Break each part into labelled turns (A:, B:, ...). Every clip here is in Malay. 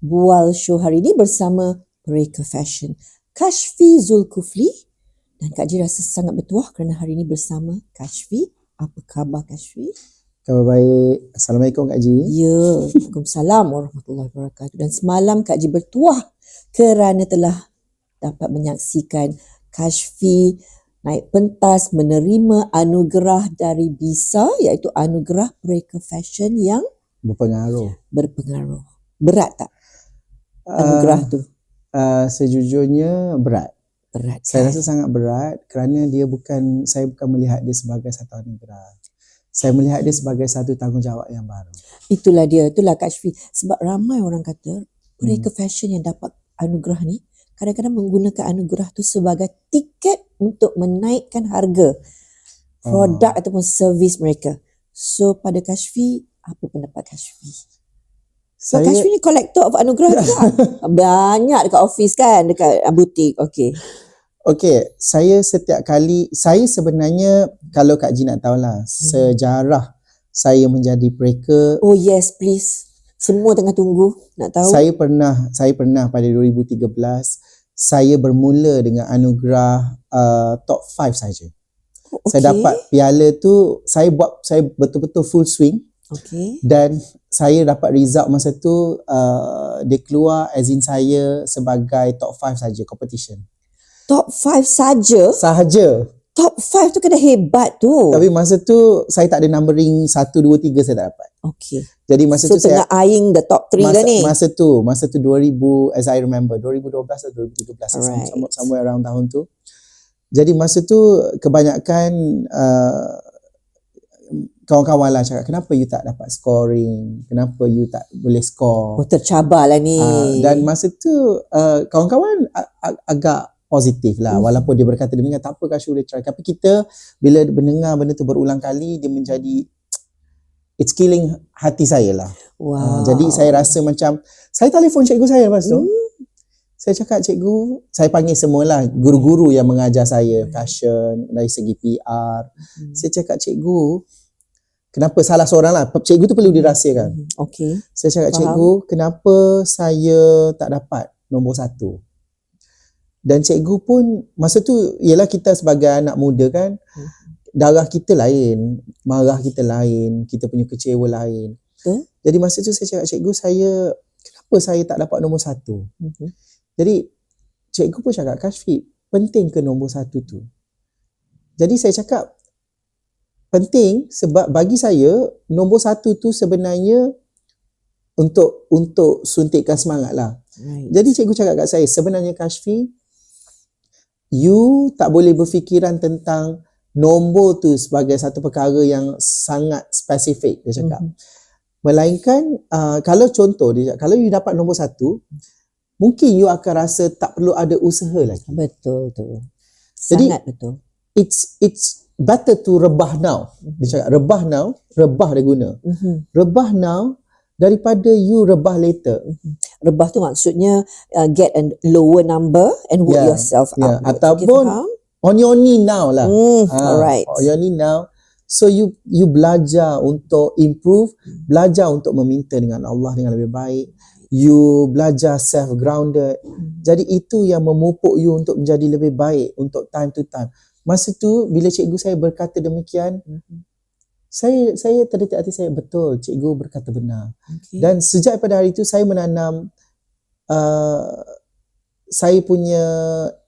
A: bual show hari ini bersama Mereka Fashion, Kashfi Zulkufli. Dan Kak Ji rasa sangat bertuah kerana hari ini bersama Kashfi. Apa khabar Kashfi?
B: Khabar baik. Assalamualaikum Kak Ji.
A: Ya, Waalaikumsalam warahmatullahi wabarakatuh. Dan semalam Kak Ji bertuah kerana telah dapat menyaksikan Kashfi naik pentas menerima anugerah dari BISA, iaitu anugerah Mereka Fashion yang
B: Berpengaruh.
A: Berat tak anugerah tu?
B: Sejujurnya berat.
A: Berat
B: Saya
A: kan?
B: rasa sangat berat kerana saya bukan melihat dia sebagai satu anugerah. Saya melihat dia sebagai satu tanggungjawab yang baru.
A: Itulah Kashfi. Sebab ramai orang kata Mereka Fashion yang dapat anugerah ni kadang-kadang menggunakan anugerah tu sebagai tiket untuk menaikkan harga produk ataupun servis mereka. So pada Kashfi, apa pendapat Kashfi? So Kashfi ni collector of anugerah juga. Banyak dekat office kan, dekat butik.
B: Okey, saya sebenarnya, kalau Kak Ji nak tahulah, sejarah saya menjadi breaker.
A: Oh yes, please. Semua tengah tunggu nak tahu.
B: Saya pernah pada 2013 saya bermula dengan anugerah top 5 saja.
A: Okay.
B: Saya dapat piala tu, saya betul-betul full swing.
A: Okay.
B: Dan saya dapat result masa tu, dia keluar as in saya sebagai top 5 saja competition.
A: Top 5 saja?
B: Sahaja.
A: Top 5 tu kena hebat tu.
B: Tapi masa tu saya tak ada numbering 1, 2, 3 saya tak dapat.
A: Okay.
B: Jadi masa
A: so
B: tu
A: tengah eyeing the top 3 lah ni.
B: Masa tu 2000, as I remember, 2012 atau 2013,
A: Alright.
B: somewhere around tahun tu. Jadi masa tu kebanyakan kawan-kawan lah cakap, kenapa you tak dapat scoring? Kenapa you tak boleh score?
A: Oh, tercabar lah ni.
B: Dan masa tu kawan-kawan agak positif lah. Walaupun dia berkata demikian, tak apa Kak, boleh try. Tapi kita bila mendengar benda tu berulang kali, dia menjadi, it's killing hati saya lah.
A: Wow.
B: Jadi saya rasa macam, saya telefon cikgu saya lepas tu. Saya cakap, cikgu, saya panggil semualah guru-guru yang mengajar saya fashion dari segi PR. Saya cakap, cikgu, kenapa salah seorang lah, cikgu tu perlu dirahsiakan.
A: Okay.
B: Saya cakap,
A: Faham.
B: cikgu, kenapa saya tak dapat nombor 1? Dan cikgu pun masa tu, ialah kita sebagai anak muda kan, darah kita lain, marah kita lain, kita punya kecewa lain. Jadi masa tu saya cakap, cikgu, kenapa saya tak dapat nombor 1? Jadi cikgu pun cakap, Kashfi, penting ke nombor 1 tu? Jadi saya cakap, penting sebab bagi saya nombor 1 tu sebenarnya untuk suntikkan semangat lah.
A: Right.
B: Jadi cikgu cakap kat saya, sebenarnya Kashfi, you tak boleh berfikiran tentang nombor tu sebagai satu perkara yang sangat spesifik, dia cakap. Melainkan kalau contoh dia cakap, kalau you dapat nombor 1, mungkin you akan rasa tak perlu ada usaha lagi.
A: Betul tu.
B: Sangat
A: Jadi, betul.
B: It's better to rebah now. Dia cakap rebah now, rebah dia guna. Rebah now daripada you rebah later.
A: Rebah tu maksudnya get a lower number and work yourself up.
B: Ataupun on your knee now lah.
A: Alright.
B: On your knee now. So you belajar untuk improve, belajar untuk meminta dengan Allah dengan lebih baik. You belajar self-grounded. Jadi itu yang memupuk you untuk menjadi lebih baik untuk time to time. Masa tu bila cikgu saya berkata demikian, saya terdetik hati saya, betul, cikgu berkata benar.
A: Okay.
B: Dan sejak pada hari itu saya menanam saya punya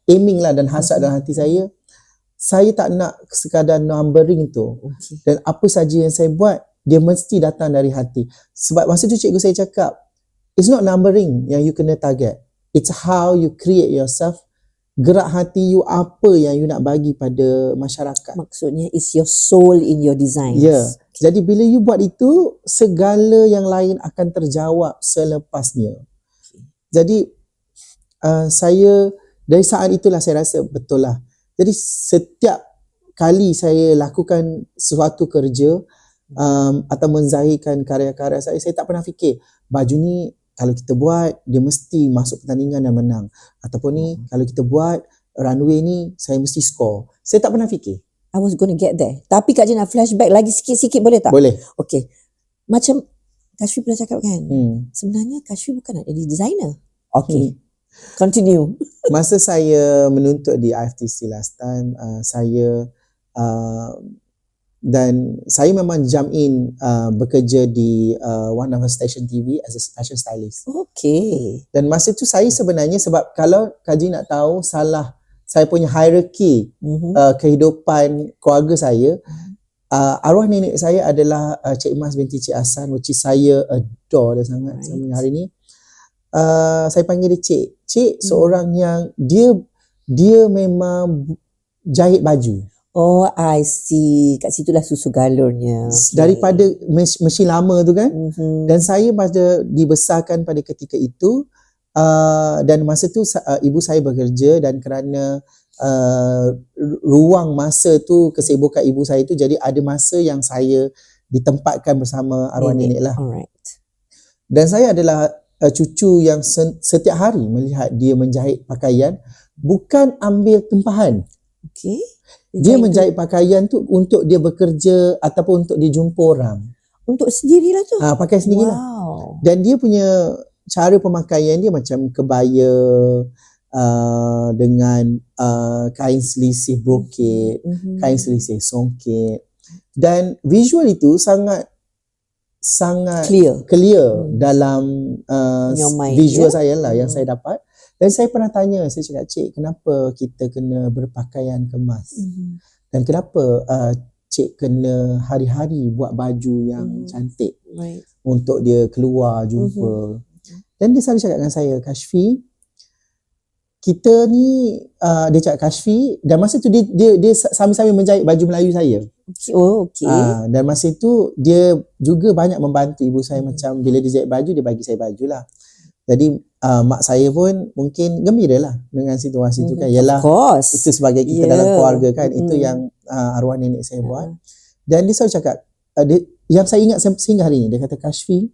B: aiming lah dan hasrat dalam hati saya. Saya tak nak sekadar numbering tu. Dan apa saja yang saya buat, dia mesti datang dari hati. Sebab masa tu cikgu saya cakap, it's not numbering yang you kena target. It's how you create yourself. Gerak hati you, apa yang you nak bagi pada masyarakat.
A: Maksudnya it's your soul in your designs.
B: Jadi bila you buat itu, segala yang lain akan terjawab selepasnya. Jadi saya dari saat itulah saya rasa betul lah. Jadi setiap kali saya lakukan sesuatu kerja atau menzahirkan karya-karya saya tak pernah fikir baju ni kalau kita buat dia mesti masuk pertandingan dan menang, ataupun ni kalau kita buat runway ni saya mesti score. Saya tak pernah fikir.
A: I was going to get there. Tapi Kak Ji nak flashback lagi sikit-sikit boleh tak?
B: Boleh.
A: Okay. Macam Kashfi pernah cakap kan, sebenarnya Kashfi bukan nak jadi designer. Okay. Continue.
B: Masa saya menuntut di IFTC last time, saya dan saya memang jump in bekerja di one of the station TV as a fashion stylist.
A: Okay.
B: Dan masa tu saya sebenarnya, sebab kalau Kaji nak tahu salah saya punya hierarki kehidupan keluarga saya, arwah nenek saya adalah Cik Mas binti Cik Hassan, which is saya adore dia sangat sampai hari ni. Saya panggil dia Cik seorang yang dia memang jahit baju.
A: Oh, I see. Kat situlah susu galurnya. Okay.
B: Daripada mesin lama tu kan. Dan saya pada dibesarkan pada ketika itu, dan masa tu ibu saya bekerja, dan kerana ruang masa tu, kesibukan ibu saya tu, jadi ada masa yang saya ditempatkan bersama arwah nenek lah.
A: Alright.
B: Dan saya adalah cucu yang setiap hari melihat dia menjahit pakaian, bukan ambil tempahan.
A: Okay.
B: Dia menjahit pakaian tu untuk dia bekerja ataupun untuk dia jumpa orang.
A: Untuk sendirilah tu?
B: Pakai sendirilah.
A: Wow.
B: Dan dia punya cara pemakaian dia macam kebaya dengan kain selisih brocade, kain selisih songket. Dan visual itu sangat clear dalam visual saya lah yang saya dapat. Dan saya pernah tanya, saya cakap, Cik, kenapa kita kena berpakaian kemas? Dan kenapa Cik kena hari-hari buat baju yang cantik untuk dia keluar jumpa? Dan dia selalu cakap dengan saya, Kashfi, kita ni, dia cakap Kashfi, dan masa tu dia sambil-sambil menjahit baju Melayu saya. Dan masa itu dia juga banyak membantu ibu saya, macam bila dia jahit baju, dia bagi saya baju lah. Jadi mak saya pun mungkin gembira lah dengan situasi itu kan. Yalah, itu sebagai kita dalam keluarga kan. Itu yang arwah nenek saya buat. Dan dia selalu cakap, yang saya ingat sehingga hari ini, dia kata, Kashfi,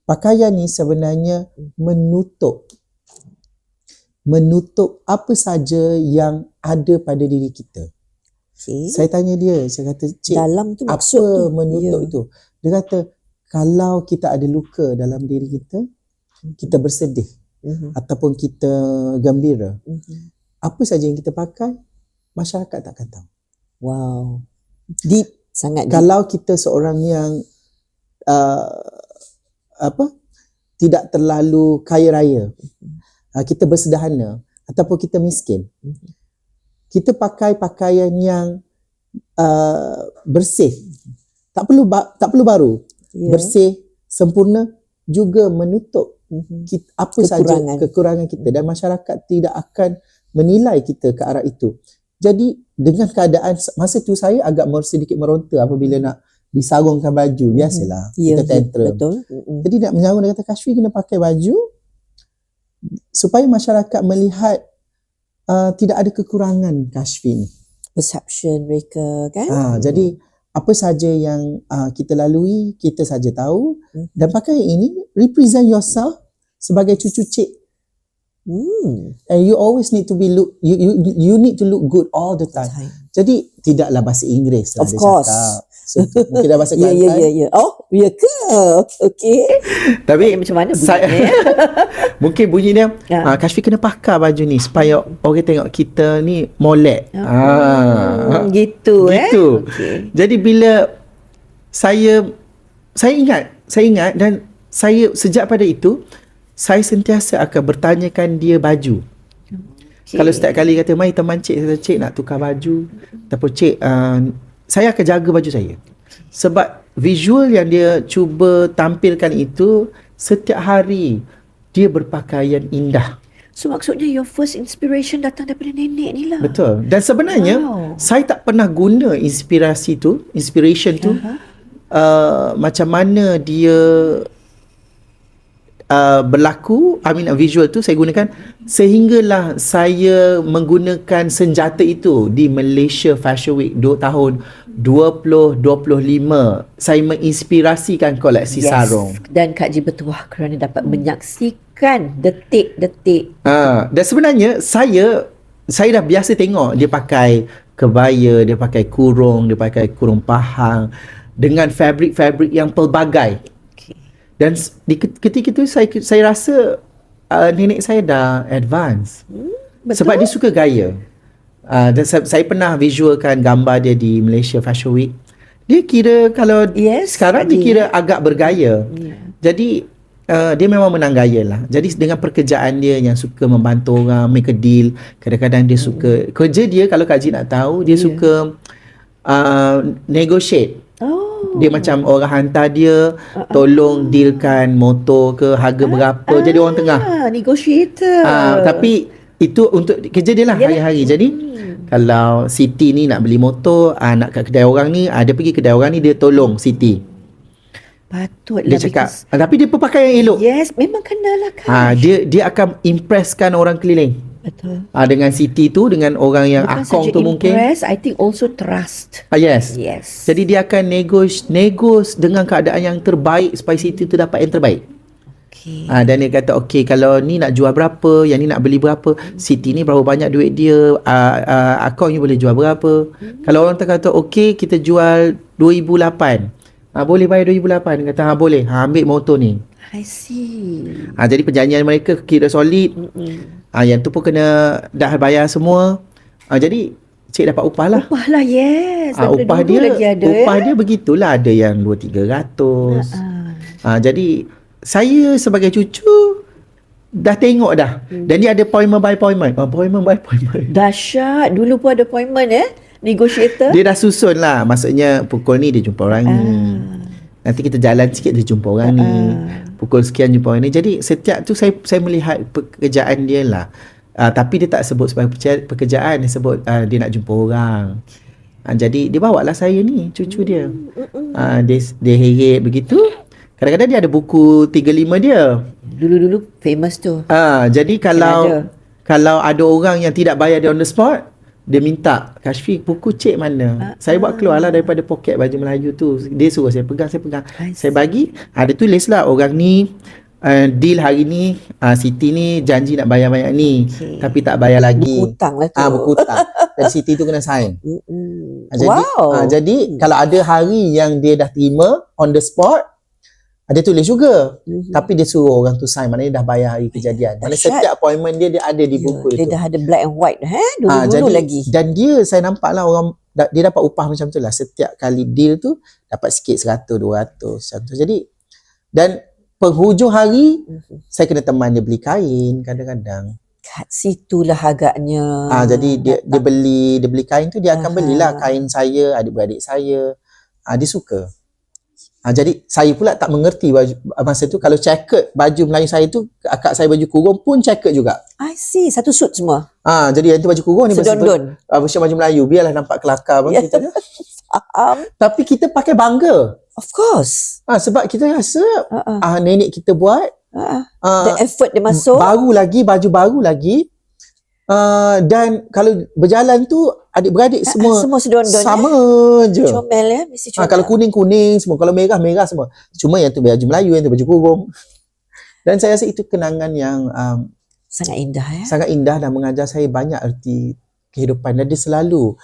B: pakaian ni sebenarnya menutup apa saja yang ada pada diri kita. Saya tanya dia, saya kata, Cik,
A: dalam tu
B: apa
A: tu
B: menutup itu? Dia kata, kalau kita ada luka dalam diri kita, kita bersedih ataupun kita gembira, apa saja yang kita pakai, masyarakat takkan tahu.
A: Wow, deep, sangat deep.
B: Kalau kita seorang yang tidak terlalu kaya raya, kita bersederhana ataupun kita miskin, kita pakai pakaian yang bersih, tak perlu baru, bersih, sempurna, juga menutup apa saja kekurangan kita, dan masyarakat tidak akan menilai kita ke arah itu. Jadi dengan keadaan masa tu, saya agak sedikit meronta apabila nak disarungkan baju. Biasalah kita tantrum.
A: Betul.
B: Jadi nak menyarung, dia kata, Kashfi kena pakai baju supaya masyarakat melihat tidak ada kekurangan Kashfi ni.
A: Perception mereka kan.
B: Jadi apa saja yang kita lalui, kita saja tahu. Dan pakaian ini represent yourself sebagai cucu Cik. And you always need to be you need to look good all the time. Jadi tidaklah bahasa Inggeris lah,
A: of course.
B: Cakap. So, mungkin dah bahasa Kelantan.
A: Ya. Oh, ya ke? Okay.
B: Tapi
A: macam mana bunyinya?
B: Mungkin bunyinya Kashfi kena pakai baju ni supaya orang tengok kita ni molek.
A: Gitu.
B: Okay. Jadi bila saya ingat, dan saya sejak pada itu saya sentiasa akan bertanyakan dia baju. Kalau setiap kali kata, mai teman Cik, kata, Cik nak tukar baju, ataupun Cik, saya akan jaga baju saya. Sebab visual yang dia cuba tampilkan itu, setiap hari dia berpakaian indah.
A: So maksudnya your first inspiration datang daripada nenek ni lah.
B: Betul. Dan sebenarnya saya tak pernah guna inspiration tu macam mana dia berlaku, visual tu saya gunakan sehinggalah saya menggunakan senjata itu di Malaysia Fashion Week tahun 2025. Saya menginspirasikan koleksi sarung.
A: Dan Kak Ji bertuah kerana dapat menyaksikan detik-detik.
B: Dan sebenarnya saya dah biasa tengok dia pakai kebaya, dia pakai kurung, dia pakai kurung pahang dengan fabrik-fabrik yang pelbagai. Dan ketika itu saya rasa nenek saya dah advance.
A: Betul.
B: Sebab dia suka gaya. Dan saya pernah visualkan gambar dia di Malaysia Fashion Week. Dia kira kalau sekarang dia kira agak bergaya. Jadi dia memang menang gaya lah. Jadi dengan pekerjaan dia yang suka membantu orang, make a deal. Kadang-kadang dia suka, kerja dia kalau Kak Ji nak tahu, dia suka negotiate. Dia macam orang hantar dia, tolong dealkan motor ke, harga berapa. Jadi orang tengah.
A: Negotiator.
B: Tapi itu untuk kerja dia lah hari-hari. Jadi kalau Siti ni nak beli motor, nak kat kedai orang ni, dia pergi kedai orang ni, dia tolong Siti.
A: Patutlah.
B: Dia cakap, tapi dia pakai yang elok.
A: Yes, memang kenalah kan.
B: Dia akan impresskan orang keliling.
A: Betul.
B: Dengan Siti tu, dengan orang yang
A: Bukan
B: akong
A: saja
B: tu mungkin.
A: impress, I think also trust.
B: Yes. Jadi dia akan negos dengan keadaan yang terbaik supaya Siti tu dapat yang terbaik. Dan dia kata, okay, kalau ni nak jual berapa, yang ni nak beli berapa, Siti ni berapa banyak duit dia, akong ni boleh jual berapa. Kalau orang kata, okay, kita jual 2008, boleh bayar 2008. Dia kata, boleh, ambil motor ni.
A: I see.
B: Jadi perjanjian mereka kira solid. Yang tu pun kena dah bayar semua. Jadi cik dapat upah lah.
A: Upah lah, yes.
B: Upah dia
A: lagi ada,
B: dia begitulah, ada yang 200-300. Jadi saya sebagai cucu dah tengok dah. Dan dia ada appointment by appointment.
A: Dahsyat. Dulu pun ada appointment negotiator.
B: Dia dah susun lah. Maksudnya pukul ni dia jumpa orang ni. Nanti kita jalan sikit dia jumpa orang ni. Pukul sekian jumpa orang ni. Jadi setiap tu saya melihat pekerjaan dia lah. Tapi dia tak sebut sebagai pekerjaan. Dia sebut dia nak jumpa orang. Jadi dia bawa lah saya ni, cucu dia. Dia heret begitu. Kadang-kadang dia ada buku 35 dia.
A: Dulu-dulu famous tu.
B: Jadi kalau ada orang yang tidak bayar dia on the spot, dia minta, Kashfi, buku cik mana? Saya buat keluar lah daripada poket baju Melayu tu. Dia suruh saya pegang. Saya bagi, ada tulis lah orang ni, deal hari ni, Siti ni janji nak bayar banyak ni, tapi tak bayar lagi.
A: Buku hutang lah tu.
B: Buku hutang. Dan Siti tu kena sign. Jadi, jadi kalau ada hari yang dia dah terima on the spot, dia tulis juga. Tapi dia suruh orang tu sign, maknanya dah bayar hari kejadian. Maknanya setiap appointment dia ada di buku
A: dia
B: itu.
A: Dah ada black and white dulu lagi.
B: Dan saya nampak lah orang, dia dapat upah macam tu lah. Setiap kali deal tu dapat sikit 100, 200 macam tu. Jadi, dan penghujung hari saya kena teman dia beli kain kadang-kadang.
A: Kat situlah agaknya.
B: Jadi dia beli kain tu, dia akan belilah kain saya, adik-beradik saya. Dia suka. Jadi saya pula tak mengerti masa tu, kalau checkered baju Melayu saya tu, akak saya baju kurung pun checkered juga.
A: I see, satu suit semua.
B: Jadi yang tu baju kurung ni
A: sedon-don.
B: Version baju Melayu, biarlah nampak kelakar bang kita.
A: Faham.
B: Tapi kita pakai bangga.
A: Of course.
B: Sebab kita rasa nenek kita buat,
A: the effort dia masuk.
B: Baru lagi, baju baru lagi. Dan kalau berjalan tu adik-beradik semua
A: sedon-don
B: sama je.
A: Comel mesti comel.
B: Kalau kuning-kuning semua, kalau merah-merah semua. Cuma yang tu baju Melayu, yang tu baju kurung. Dan saya rasa itu kenangan yang
A: sangat indah
B: sangat indah dan mengajar saya banyak erti kehidupan. Dan dia selalu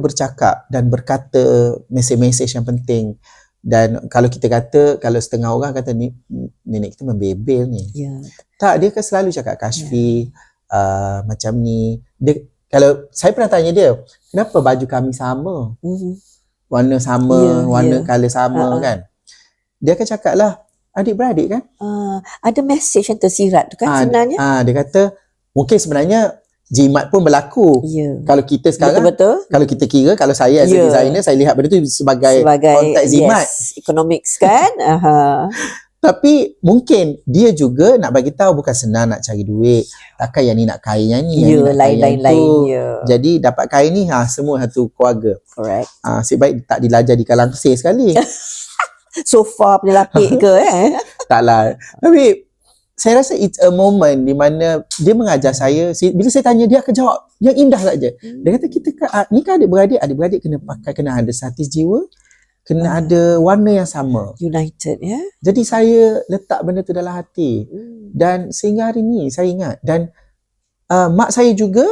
B: bercakap dan berkata mesej-mesej yang penting. Dan kalau kita kata, kalau setengah orang kata nenek kita membebel ni. Tak, dia kan selalu cakap Kashfi, macam ni. Dia, kalau saya pernah tanya dia, kenapa baju kami sama? Warna sama, warna color sama kan? Dia akan cakap lah, adik-beradik kan?
A: Ada mesej yang tersirat tu kan sebenarnya.
B: Dia kata, mungkin sebenarnya jimat pun berlaku. Kalau kita sekarang,
A: betul.
B: Kalau kita kira, kalau saya as a designer, saya lihat benda tu sebagai konteks jimat.
A: Economics kan?
B: Tapi mungkin dia juga nak bagi tahu bukan senang nak cari duit. Takkan yang ni nak kain yang ni, yang ni nak kain yang tu. Jadi dapat kain ni semua satu keluarga.
A: Correct.
B: Nasib baik tak dilajar di kalang kesih sekali.
A: Sofa punya lapik ke
B: Taklah. Tapi saya rasa it's a moment di mana dia mengajar saya. Bila saya tanya, dia akan jawab yang indah saja. Dia kata, kita ni kan adik-beradik kena pakai, kena ada satu jiwa, kena ada warna yang sama.
A: United
B: Jadi saya letak benda tu dalam hati. Dan sehingga hari ni saya ingat. Dan mak saya juga,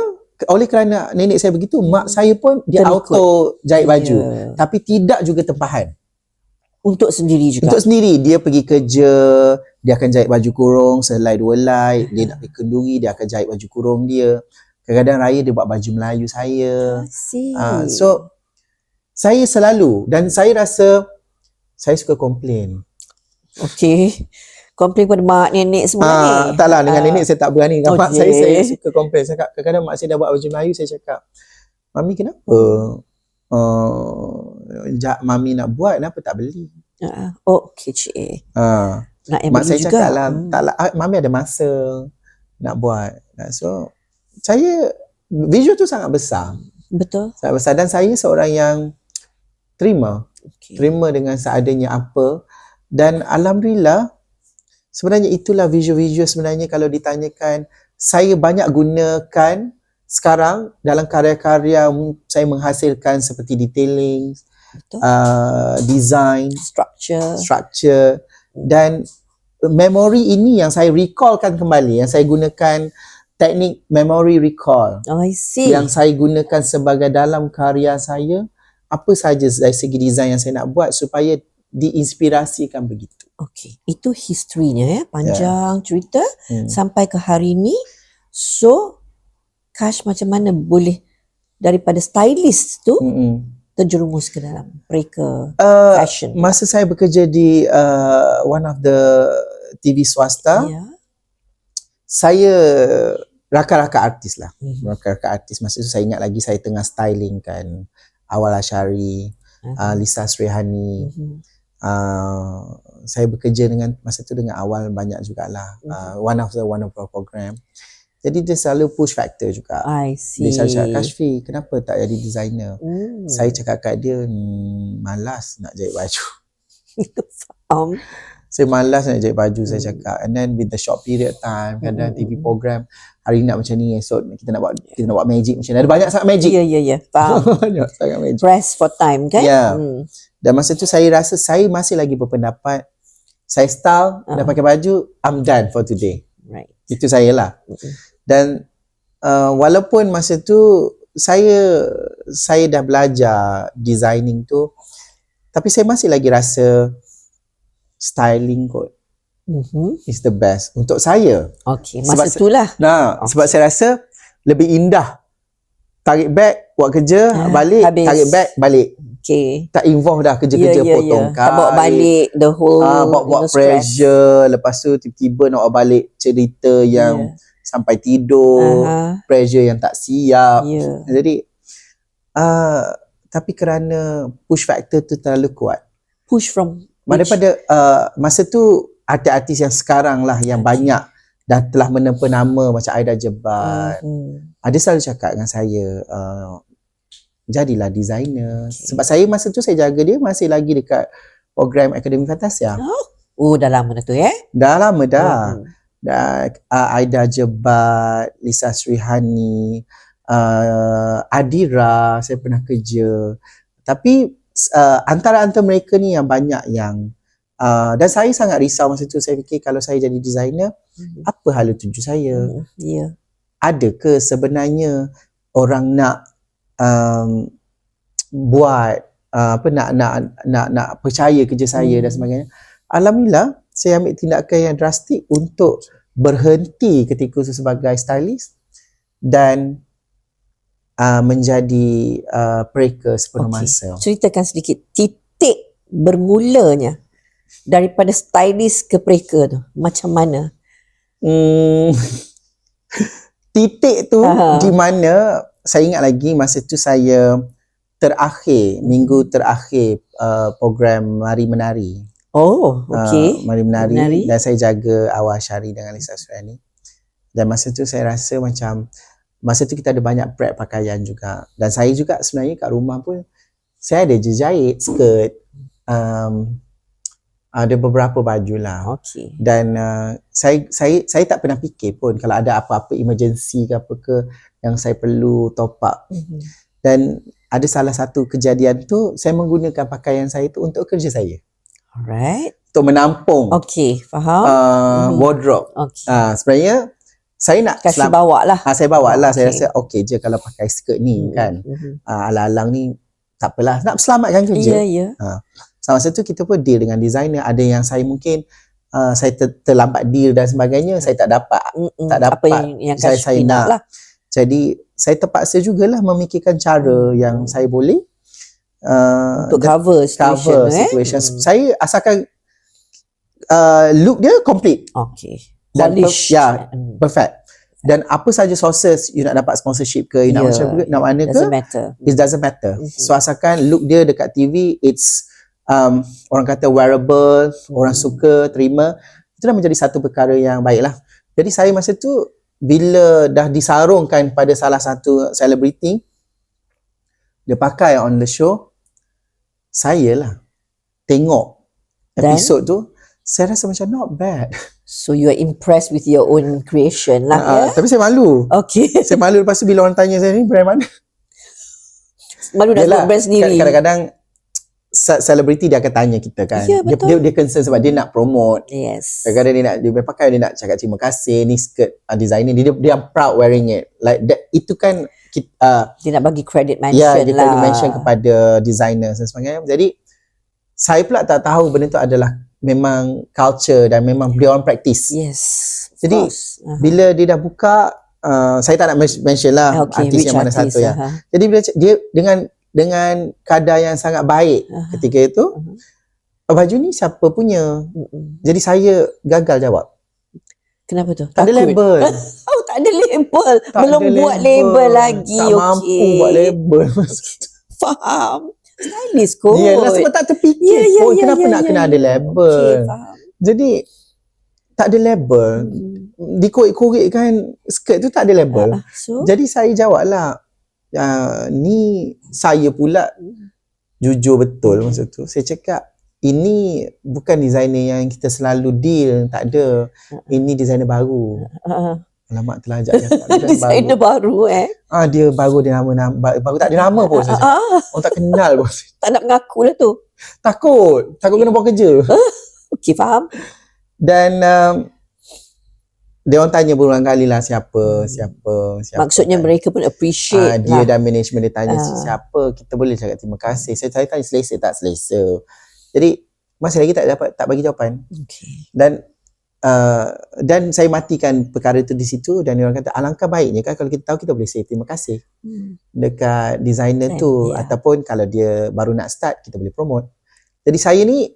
B: oleh kerana nenek saya begitu, mak saya pun dia auto jahit baju. Tapi tidak juga tempahan.
A: Untuk sendiri juga.
B: Untuk sendiri, dia pergi kerja, dia akan jahit baju kurung selai 2 helai, dia nak pergi kenduri, dia akan jahit baju kurung dia. Kadang-kadang raya dia buat baju Melayu saya.
A: See.
B: So saya selalu, dan saya rasa saya suka komplain.
A: Okay. Komplain pada mak, nenek semua ni.
B: Taklah, dengan nenek saya tak berani. Dengan mak
A: Okay.
B: saya suka komplain. Saya cakap, kadang-kadang mak saya dah buat baju Melayu, saya cakap, Mami kenapa? Mami nak buat, kenapa tak beli?
A: Okay, cik. Nak yang
B: Mak
A: beli
B: saya
A: juga.
B: cakap lah, taklah, Mami ada masa nak buat. So, saya, visual tu sangat besar.
A: Betul.
B: Sangat besar. Dan saya seorang yang terima
A: Okay.
B: dengan seadanya apa. Dan Alhamdulillah, sebenarnya itulah visual-visual sebenarnya kalau ditanyakan, saya banyak gunakan sekarang dalam karya-karya saya menghasilkan seperti detailing,
A: Betul.
B: design,
A: Structure.
B: dan memory ini yang saya recallkan kembali, yang saya gunakan teknik memory recall
A: Oh, I see.
B: yang saya gunakan sebagai dalam karya saya, apa saja dari segi design yang saya nak buat supaya diinspirasikan begitu.
A: Okay. Itu historinya panjang cerita sampai ke hari ni. So, Kash macam mana boleh daripada stylist tu terjerumus ke dalam mereka fashion?
B: Masa saya bekerja di one of the TV swasta, saya rakar-rakar artis lah. Rakar-rakar artis. Masa tu saya ingat lagi saya tengah styling kan Awal Asyari, Lisa Srihani. Saya bekerja dengan masa tu dengan Awal banyak jugalah. One of the program. Jadi dia selalu push factor juga.
A: I see.
B: Dia selalu cakap, Kashfi, kenapa tak jadi designer? Saya cakap kat dia, malas nak jahit baju.
A: Faham.
B: Saya malas nak jahit baju, saya cakap. And then with the short period time, kadang TV program, hari ni nak macam ni, esok kita nak buat magic macam ni. Ada banyak sangat magic.
A: Ya. Faham.
B: Banyak sangat magic.
A: Press for time kan?
B: Ya. Dan masa tu saya rasa saya masih lagi berpendapat, saya style, dah pakai baju, I'm done for today.
A: Right.
B: Itu saya lah. Dan walaupun masa tu saya dah belajar designing tu, tapi saya masih lagi rasa styling kot is the best untuk saya.
A: Okay, masa itulah.
B: Sebab saya rasa lebih indah. Tarik bag, buat kerja, balik,
A: habis.
B: tarik bag, balik.
A: Okay.
B: Tak involve dah kerja-kerja potong kain.
A: Tak bawa balik the whole
B: buat pressure. Lepas tu tiba-tiba nak bawa balik cerita yang sampai tidur, pressure yang tak siap. Jadi tapi kerana push factor tu terlalu kuat.
A: Push from
B: daripada masa tu artis-artis yang sekarang lah yang banyak dah telah menempa nama macam Aida Jebat. Dia selalu cakap dengan saya, jadilah designer. Sebab saya masa tu saya jaga dia masih lagi dekat program Akademi Fantasia.
A: Dah lama dah tu
B: Dah lama dah. Aida Jebat, Lisa Srihani, Adira saya pernah kerja. Tapi antara mereka ni yang banyak yang dan saya sangat risau masa tu. Saya fikir kalau saya jadi designer, apa hala tuju saya? Ada ke sebenarnya orang nak buat nak percaya kerja saya dan sebagainya. Alhamdulillah saya ambil tindakan yang drastik untuk berhenti ketika itu sebagai stylist dan menjadi pereka sepenuh masa.
A: Ceritakan sedikit titik bermulanya daripada stylist ke pereka tu macam mana?
B: Titik tu di mana saya ingat lagi masa tu saya minggu terakhir program Mari Menari. Mari Menari. Dan saya jaga Awal Asyari dengan Lisa Srihani. Dan masa tu saya rasa macam masa tu kita ada banyak prep pakaian juga. Dan saya juga sebenarnya kat rumah pun saya ada je jahit skirt. Ada beberapa baju lah. Dan saya tak pernah fikir pun kalau ada apa-apa emergency ke apa ke yang saya perlu top up. Dan ada salah satu kejadian tu saya menggunakan pakaian saya tu untuk kerja saya.
A: Alright.
B: Untuk menampung.
A: Faham.
B: Wardrobe. Sebenarnya saya nak
A: kasih bawa lah.
B: Saya bawa lah. Saya rasa okey je kalau pakai skirt ni kan. Alang-alang ni tak apalah. Nak selamatkan kerja. Masa tu kita pun deal dengan designer. Ada yang saya mungkin saya terlambat deal dan sebagainya, saya tak dapat
A: Apa yang
B: saya nak
A: lah.
B: Jadi saya terpaksa jugalah memikirkan cara yang saya boleh
A: Untuk cover
B: situation. Saya asalkan look dia complete.
A: Okay.
B: Dan
A: Polish.
B: perfect. Dan apa saja sources you nak dapat sponsorship ke, you nak macam nak mana ke,
A: doesn't matter.
B: it doesn't matter. So asalkan look dia dekat TV, it's orang kata wearable, orang suka, terima, itu dah menjadi satu perkara yang baiklah. Jadi saya masa tu bila dah disarungkan pada salah satu selebriti, dia pakai on the show, saya lah tengok episod tu, saya rasa macam not bad.
A: So you are impressed with your own creation lah.
B: Tapi saya malu.
A: Okay.
B: Saya malu lepas tu bila orang tanya saya ni brand mana.
A: Malu nak sebut brand sendiri.
B: Kadang-kadang selebriti dia akan tanya kita kan.
A: Ya, betul.
B: Dia concern sebab dia nak promote.
A: Yes.
B: Kadang-kadang dia pakai, dia nak cakap terima kasih, ni skirt designer dia proud wearing it. Like that, itu kan
A: dia nak bagi credit mention
B: dia credit mention kepada designer dan sebagainya. Jadi saya pula tak tahu benda tu adalah memang culture dan memang dia orang practice.
A: Yes.
B: Jadi bila dia dah buka, saya tak nak mention lah artis yang mana satu ya. Jadi bila dia dengan kadar yang sangat baik ketika itu, baju ni siapa punya? Jadi saya gagal jawab.
A: Kenapa tu?
B: Tak ada label.
A: Tak ada label. Belum buat label lagi.
B: Tak mampu buat label.
A: Faham. Stylist kot.
B: Yalah, sebab tak terfikir pun kenapa nak kena ada label.
A: Faham.
B: Jadi tak ada label. Dikorek-korek kan skirt tu tak ada label. Jadi saya jawab lah, ni saya pula jujur betul masa tu. Saya cakap, ini bukan designer yang kita selalu deal, tak ada. Ini designer baru. Alamak, terlajak
A: designer baru
B: dia baru, dia baru tak ada nama pun saya cakap. Orang tak kenal pun.
A: Tak nak mengaku lah tu.
B: Takut kena buat kerja.
A: Okey, faham.
B: Dan dia orang tanya berulang kali lah siapa.
A: Maksudnya kan, mereka pun appreciate
B: dia
A: lah.
B: dan management dia tanya siapa, kita boleh cakap terima kasih. Saya tanya selesa tak selesa. Jadi masih lagi tak bagi jawapan.
A: Okay.
B: Dan saya matikan perkara itu di situ, dan dia orang kata alangkah baiknya kan kalau kita tahu, kita boleh say terima kasih dekat designer tu, ataupun kalau dia baru nak start kita boleh promote. Jadi saya ni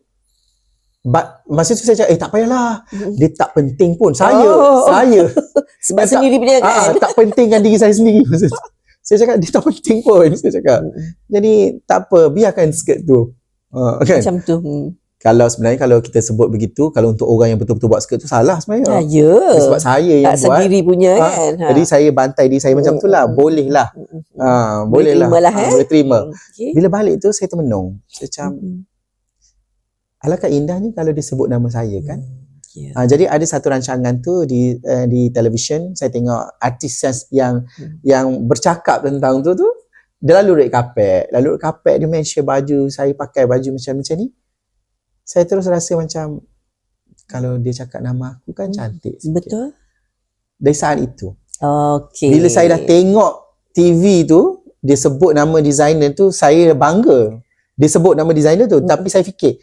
B: masa tu saya cakap tak payahlah, dia tak penting pun. Saya
A: sebab sendiri punya kan.
B: tak pentingkan diri saya sendiri. Saya cakap dia tak penting pun. Saya cakap jadi tak apa, biarkan skirt tu kan? Macam tu. Kalau sebenarnya kalau kita sebut begitu, kalau untuk orang yang betul-betul buat skirt tu salah sebenarnya. Sebab saya yang
A: tak buat sendiri punya kan.
B: Jadi saya bantai diri saya macam tu lah. Boleh lah. Boleh lah. Boleh terima. Bila balik tu saya termenung. Saya macam alangkah indahnya kalau disebut nama saya kan. Jadi ada satu rancangan tu di televisyen, saya tengok artis yang bercakap tentang tu dia lalu red carpet. Dia mention baju, saya pakai baju macam ni. Saya terus rasa macam kalau dia cakap nama aku kan cantik sikit.
A: Betul.
B: Dari saat itu.
A: Okay.
B: Bila saya dah tengok TV tu, dia sebut nama designer tu, saya bangga. Dia sebut nama designer tu, tapi saya fikir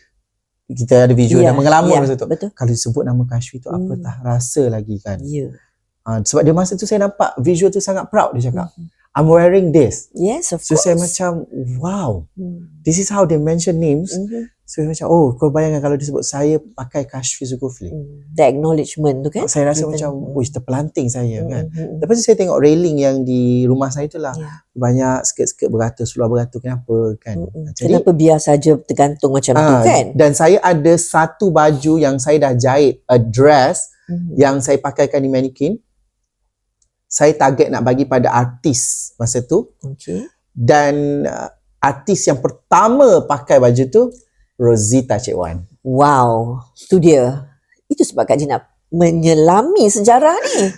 B: kita ada visual dan mengelamun masa tu. Betul. Kalau disebut nama Kashfi tu apatah rasa lagi kan. Sebab dia masa tu saya nampak visual tu sangat proud, dia cakap. I'm wearing this.
A: Yes, of
B: so
A: course.
B: So saya macam wow. This is how they mention names. So saya macam kau bayangkan kalau disebut saya pakai Kashfi Zulkifli.
A: The acknowledgement tu kan.
B: Saya rasa macam terpelanting saya kan. Lepas tu saya tengok railing yang di rumah saya tu lah. Banyak skirt-skirt beratus, seluar beratus, kenapa kan. Jadi,
A: kenapa biar saja tergantung macam tu kan.
B: Dan saya ada satu baju yang saya dah jahit, a dress yang saya pakaikan di mannequin. Saya target nak bagi pada artis masa tu. Dan artis yang pertama pakai baju tu Rosita Cik Wan.
A: Wow, tu dia. Itu sebab Kak Jin nak menyelami sejarah ni.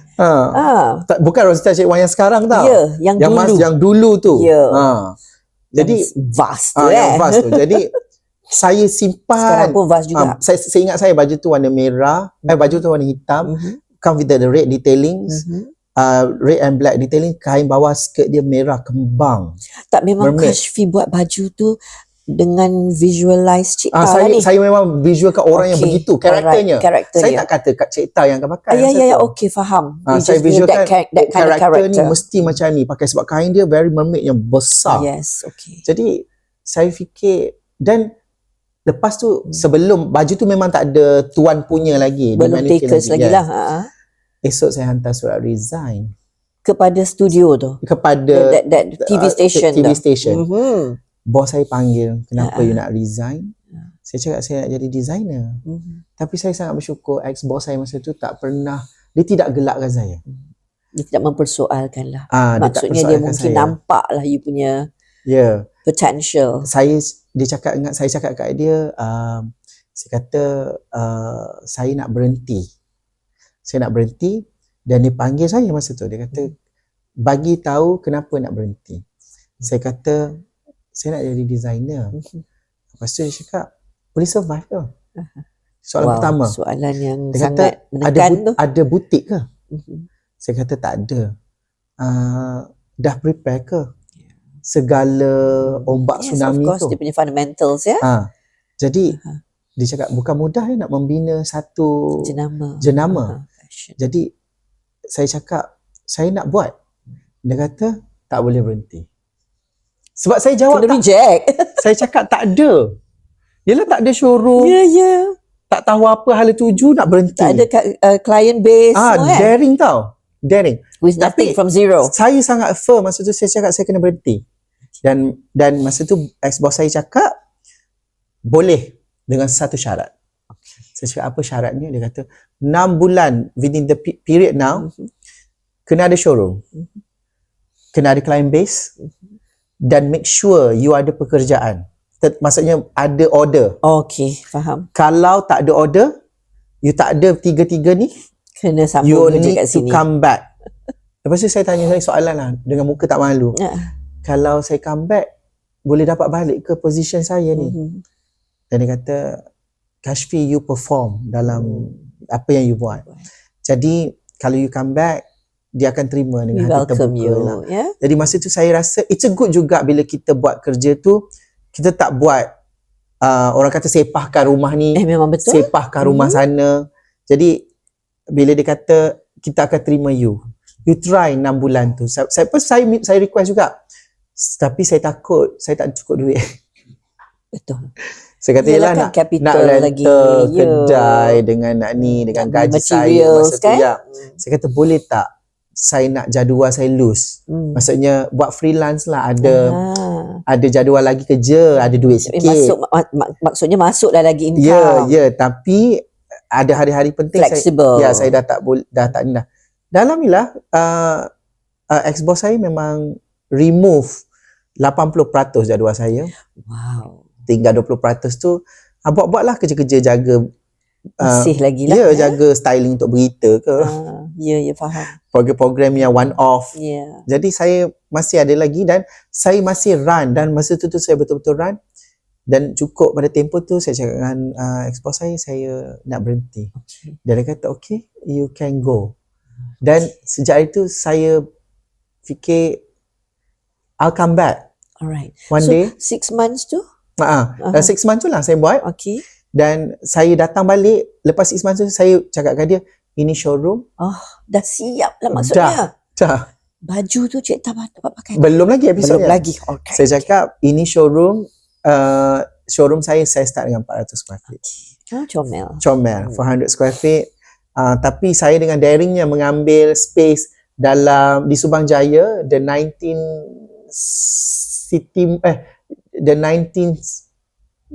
B: Bukan Rosita Cik Wan yang sekarang tau.
A: Yang dulu.
B: Yang dulu tu. Jadi
A: yang vast tu
B: yang vast tu. Jadi saya simpan.
A: Sekarang pun vast juga.
B: Saya ingat saya baju tu warna merah, baju tu warna hitam, come with the red detailing. Red and black detailing, kain bawah skirt dia merah kembang.
A: Tak, memang Kashfi buat baju tu dengan visualize cipta
B: saya
A: ni.
B: saya memang visualkan orang yang
A: Okay,
B: begitu, karakternya.
A: alright, karakternya.
B: Saya tak kata Kak Cipta yang akan pakai.
A: Ya,
B: masa
A: ya, ya,
B: tu.
A: okay, faham. You
B: Saya
A: just build
B: visualkan
A: that kind of
B: karakter ni
A: character.
B: mesti macam ni pakai sebab kain dia very mermaid yang besar.
A: Yes, okay.
B: Jadi saya fikir, dan lepas tu sebelum baju tu memang tak ada tuan punya lagi,
A: Belum
B: dimanipulate
A: takers lagi
B: Yes.
A: lah.
B: Esok saya hantar surat resign
A: Kepada studio tu.
B: kepada
A: That TV station
B: TV
A: tu.
B: station.
A: Mhm.
B: Bos saya panggil, kenapa you nak resign? Saya cakap saya nak jadi designer. Tapi saya sangat bersyukur ex-bos saya masa tu tak pernah, dia tidak gelakkan saya.
A: Dia tidak mempersoalkan lah.
B: Dia tak
A: Maksudnya dia
B: persoalkan
A: mungkin
B: saya.
A: nampak lah you punya
B: Ya.
A: potential.
B: Saya cakap kat dia, saya kata saya nak berhenti. Saya nak berhenti, dan dia panggil saya masa tu. Dia kata, bagi tahu kenapa nak berhenti. Saya kata, saya nak jadi designer. Lepas tu dia cakap, boleh survive ke? Soalan pertama.
A: Soalan yang
B: Dia kata,
A: sangat menekan tu.
B: ada butik ke? Saya kata tak ada. Dah prepare ke? Segala ombak
A: Yes,
B: tsunami
A: of course,
B: tu.
A: dia punya fundamentals ya.
B: Jadi dia cakap bukan mudah nak membina satu jenama.
A: Fashion.
B: Jadi saya cakap saya nak buat. Dia kata tak boleh berhenti. Sebab saya jawab
A: Kena reject.
B: saya cakap tak ada. Yelah tak ada showroom.
A: Ya.
B: Tak tahu apa hala tuju nak berhenti.
A: Tak ada client base semua kan.
B: Daring tau. Daring.
A: With nothing
B: Tapi
A: from zero.
B: Saya sangat firm masa tu, saya cakap saya kena berhenti. Dan masa tu ex-boss saya cakap boleh dengan satu syarat. Saya cakap apa syaratnya? Dia kata 6 bulan within the period now kena ada showroom. Kena ada client base dan make sure you ada pekerjaan. Maksudnya ada order.
A: Okay, faham.
B: Kalau tak ada order, you tak ada tiga-tiga ni,
A: Kena
B: you
A: sambung kerja
B: need
A: kat
B: to
A: sini.
B: come back. Lepas tu saya tanya saya soalan lah dengan muka tak malu. Kalau saya come back, boleh dapat balik ke position saya ni? Dan dia kata, Kashfi, you perform dalam apa yang you buat. Jadi kalau you come back, dia akan terima dengan hati terbuka
A: you,
B: lah.
A: yeah?
B: Jadi masa tu saya rasa it's a good juga bila kita buat kerja tu, kita tak buat orang kata sepahkan rumah ni,
A: Memang betul.
B: sepahkan rumah sana. Jadi bila dia kata kita akan terima you try 6 bulan tu. Saya request juga. Tapi saya takut saya tak cukup duit.
A: Betul.
B: Saya kata
A: Yelah
B: yelah
A: kan
B: nak
A: capital
B: rental
A: lagi.
B: kedai dengan nak ni, dengan
A: Nak
B: gaji saya
A: materials,
B: masa tu
A: kan?
B: ya. Saya kata boleh tak saya nak jadual saya loose. Maksudnya buat freelance lah, ada jadual lagi kerja, ada duit sikit.
A: Maksudnya masuklah lagi income.
B: Ya, tapi ada hari-hari penting
A: Flexible.
B: saya dah tak ni dah. Dan alhamdulillah ex-boss saya memang remove 80% jadual saya.
A: Wow.
B: Tinggal 20% tu buat-buatlah kerja-kerja jaga
A: Masih lagi lah.
B: ya, jaga styling untuk berita ke.
A: Ya, faham.
B: Program-program yang one off.
A: Ya.
B: Jadi saya masih ada lagi dan saya masih run, dan masa tu saya betul-betul run, dan cukup pada tempoh tu saya cakap dengan ex-boss saya nak berhenti.
A: Okay.
B: Dan dia kata okay, you can go. Dan sejak itu saya fikir I'll come back.
A: Alright.
B: One day.
A: 6 months tu?
B: Dan 6 months tu lah saya buat.
A: Okay.
B: Dan saya datang balik lepas 6 months tu, saya cakap kat dia, ini showroom.
A: Dah siap lah maksudnya.
B: Dah.
A: Baju tu Cik Tak dapat pakai.
B: Belum lagi episodnya.
A: Belum lagi. Okay.
B: Saya cakap ini showroom. Showroom saya start dengan 400 square feet. Comel 400 square feet. Tapi saya dengan daringnya mengambil space di Subang Jaya, the 19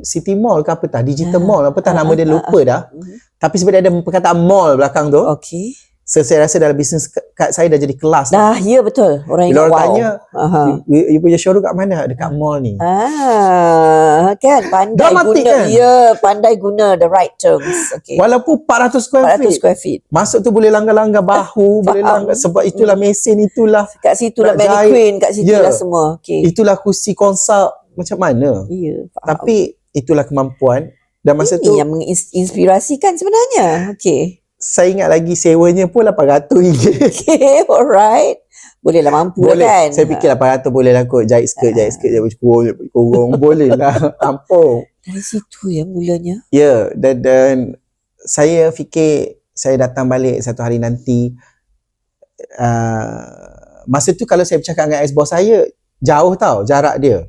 B: City Mall ke apa tah, Digital Mall apa tah nama dia, lupa dah. Tapi sebab dia ada perkataan mall belakang tu.
A: Okay.
B: So saya rasa dalam bisnes kad saya dah jadi kelas.
A: Ya betul. Orang
B: bila
A: ingat
B: orang
A: wow.
B: tanya, you punya showroom kat mana? Dekat mall ni.
A: Kan pandai
B: Dramatik
A: guna.
B: kan?
A: Ya, pandai guna the right terms. Okay.
B: Walaupun 400 square
A: 400
B: feet.
A: square feet.
B: Masuk tu boleh langgar-langgar bahu, boleh langgar, sebab itulah mesin, itulah
A: Kat situ lah
B: nak
A: mannequin, kat situ
B: Ya.
A: lah semua. Okay.
B: itulah kursi konsult, macam mana.
A: Ya, faham.
B: Tapi itulah kemampuan. Dan masa
A: Ini
B: tu
A: yang menginspirasikan sebenarnya. Okay.
B: saya ingat lagi sewanya pun RM800.
A: Okay, alright. Boleh lah, mampu lah
B: Boleh.
A: kan.
B: Saya fikir 800 boleh lah kot. Jahit skirt, kurung boleh lah. Ampun.
A: Dari situ ya mulanya.
B: Ya, dan saya fikir saya datang balik satu hari nanti. Masa tu kalau saya bercakap dengan ex-boss saya, jauh tau jarak dia.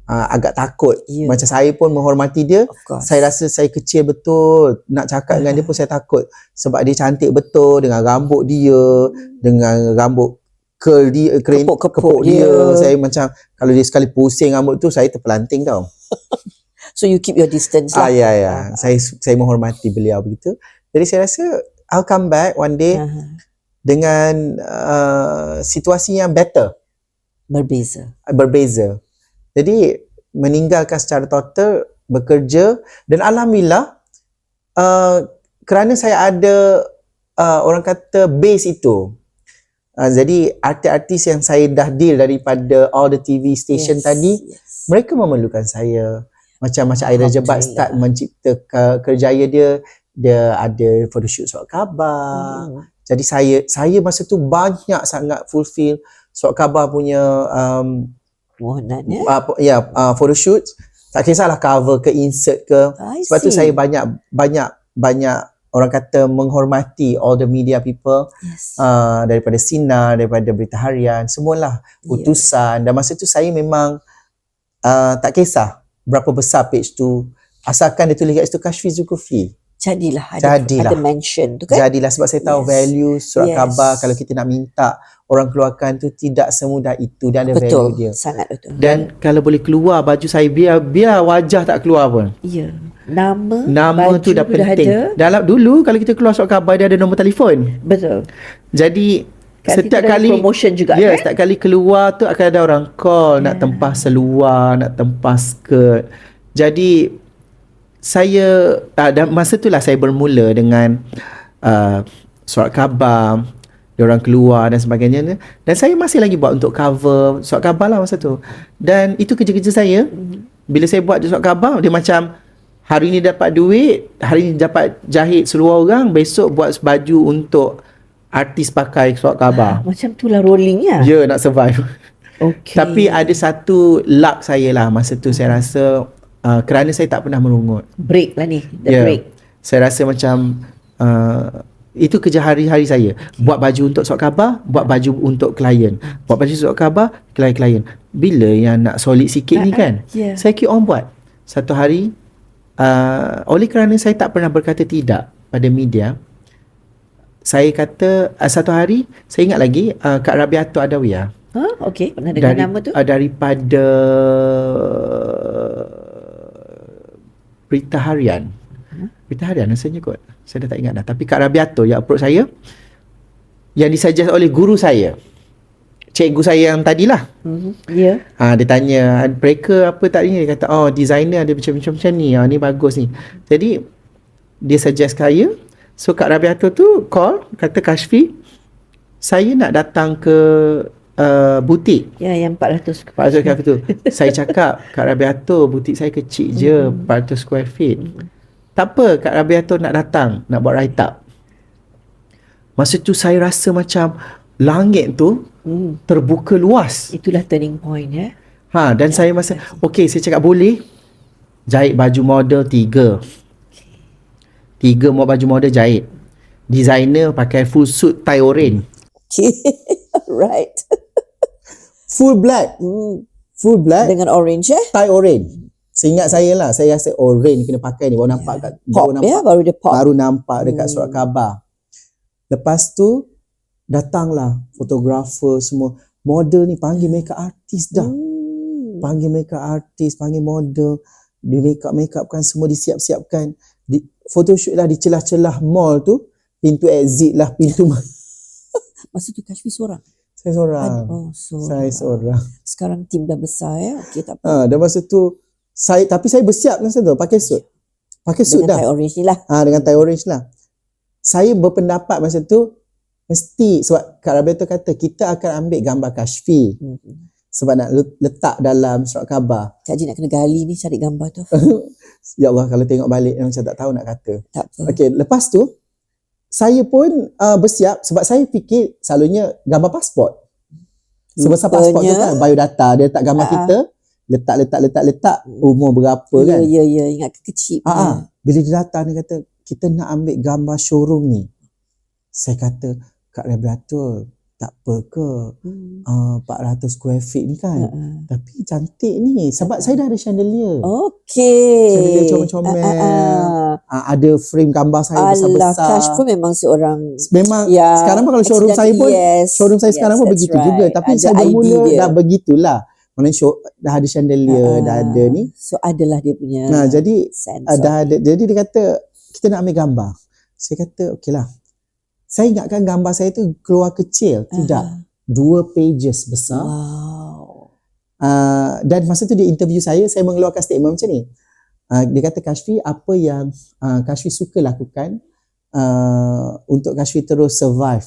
B: Agak takut.
A: Ya.
B: Macam saya pun menghormati dia.
A: Of course.
B: Saya rasa saya kecil betul. Nak cakap dengan dia pun saya takut. Sebab dia cantik betul dengan rambut dia, dengan rambut curl dia,
A: Kepuk-kepuk
B: dia.
A: dia.
B: Saya macam, kalau dia sekali pusing rambut tu, saya terpelanting tau.
A: So you keep your distance lah.
B: Ya. Saya menghormati beliau begitu. Jadi saya rasa I'll come back one day dengan situasi yang better. Berbeza. Jadi meninggalkan secara total, bekerja, dan alhamdulillah kerana saya ada orang kata base itu. Jadi artis-artis yang saya dah deal daripada all the TV station tadi, mereka memerlukan saya. Macam Aira Jebat start mencipta kerjaya dia ada photoshoot surat khabar. Jadi saya masa tu banyak sangat fulfill surat khabar punya photoshoot. Tak kisahlah cover ke insert ke. Sebab tu saya banyak orang kata menghormati all the media people. Daripada Sinar, daripada Berita Harian, semualah Utusan. Dan masa tu saya memang tak kisah berapa besar page tu, asalkan dia tulis kat situ Kashfi Zulkifli.
A: Jadilah ada mention tu kan.
B: Jadilah, sebab saya tahu value surat khabar. Kalau kita nak minta orang keluarkan tu, tidak semudah itu. Dan ada value dia.
A: Sangat betul.
B: Dan kalau boleh keluar baju saya, biar wajah tak keluar pun.
A: Ya. Nama
B: tu dah penting. Dulu kalau kita keluar surat khabar, dia ada nombor telefon.
A: Betul.
B: Jadi
A: kan
B: setiap kali
A: promotion juga
B: kan? Setiap kali keluar tu akan ada orang call, nak tempah seluar, nak tempah skirt. Jadi saya dan masa itulah saya bermula dengan surat khabar, diorang keluar dan sebagainya. Dan saya masih lagi buat untuk cover surat khabar lah masa tu. Dan itu kerja-kerja saya. Bila saya buat surat khabar, dia macam hari ni dapat duit, hari ni dapat jahit seluar orang, besok buat baju untuk artis pakai surat khabar.
A: Macam tu lah rollingnya.
B: Ya, nak survive.
A: Okay.
B: Tapi ada satu luck saya lah masa tu, saya rasa kerana saya tak pernah merungut.
A: Break lah ni, break.
B: Saya rasa macam itu kerja hari-hari saya. Buat baju untuk surat khabar, buat baju untuk klien. Buat baju surat khabar, klien-klien. Bila yang nak solid sikit ni kan, saya keep on buat. Satu hari, oleh kerana saya tak pernah berkata tidak pada media, saya kata satu hari, saya ingat lagi Kak Rabiatul Adawiyah.
A: Okey, pernah dengar nama tu?
B: Daripada Berita Harian. Berita Harian rasanya kot. Saya dah tak ingat dah. Tapi Kak Rabiatul yang approach saya, yang disuggest oleh guru saya, cikgu saya yang tadilah.
A: Ya.
B: Dia tanya, mereka apa tak ini? Dia kata, designer ada macam-macam ni. Ni bagus ni. Jadi dia suggest saya. So Kak Rabiatul tu call, kata, Kashfi, saya nak datang ke butik.
A: Ya, yang 400
B: square feet tu. Saya cakap, Kak Rabiatul, butik saya kecil je, 400 square feet. Tak apa, Kak Rabiatul nak datang, nak buat write up. Masa tu saya rasa macam langit tu terbuka luas.
A: Itulah turning point ya.
B: Dan saya masa, okey, saya cakap boleh. Jahit baju model 3 baju model jahit. Designer pakai full suit tie orange.
A: Okay. Right.
B: Full black. Full black
A: dengan orange
B: tie orange. Seingat saya lah, saya rasa orange kena pakai ni. Baru nampak kat
A: pop,
B: baru nampak dekat surat khabar. Lepas tu datanglah fotografer semua. Model ni panggil makeup artist dah. Panggil makeup artist, panggil model. Di make-upkan semua disiap-siapkan. Photoshoot lah di celah-celah mall tu. Pintu exit lah, pintu
A: Masa tu Kashfi seorang?
B: Saya seorang. Saya seorang.
A: Sekarang tim dah besar ya. Okey, tak apa.
B: Dan masa tu tapi saya bersiap masa tu pakai suit. Pakai suit dah.
A: Dengan tie orange ni lah.
B: Dengan tie orange lah. Saya berpendapat masa tu mesti, sebab Kak Rabiatul kata kita akan ambil gambar Kashfi. Sebab nak letak dalam surat khabar.
A: Kak Ji nak kena gali ni cari gambar tu.
B: Ya Allah, kalau tengok balik macam tak tahu nak kata.
A: Tak apa.
B: Okey, lepas tu saya pun bersiap sebab saya fikir selalunya gambar pasport. Sebesar pasport tu kan, biodata. Dia letak gambar kita, letak umur berapa kan.
A: Ya, ingat kecil punya.
B: Bila dia datang dia kata, kita nak ambil gambar showroom ni. Saya kata, Kak Rebratul, tak apa ke 400 square feet ni kan. Tapi cantik ni. Sebab saya dah ada chandelier.
A: Okey.
B: Chandelier comel-comel. Ada frame gambar saya besar-besar.
A: Kash pun memang seorang.
B: Memang sekarang pun kalau showroom saya pun, showroom saya sekarang pun begitu juga. Tapi
A: ada
B: saya bermula
A: dia.
B: dah begitulah. Maknanya dah ada chandelier, dah ada ni.
A: So adalah dia punya
B: jadi
A: sense
B: dah ada. Jadi dia kata, kita nak ambil gambar. Saya kata, okey lah. Saya ingatkan gambar saya tu keluar kecil. Tidak. 2 pages besar.
A: Wow.
B: Dan masa tu dia interview saya mengeluarkan statement macam ni. Dia kata, Kashfi, apa yang Kashfi suka lakukan untuk Kashfi terus survive,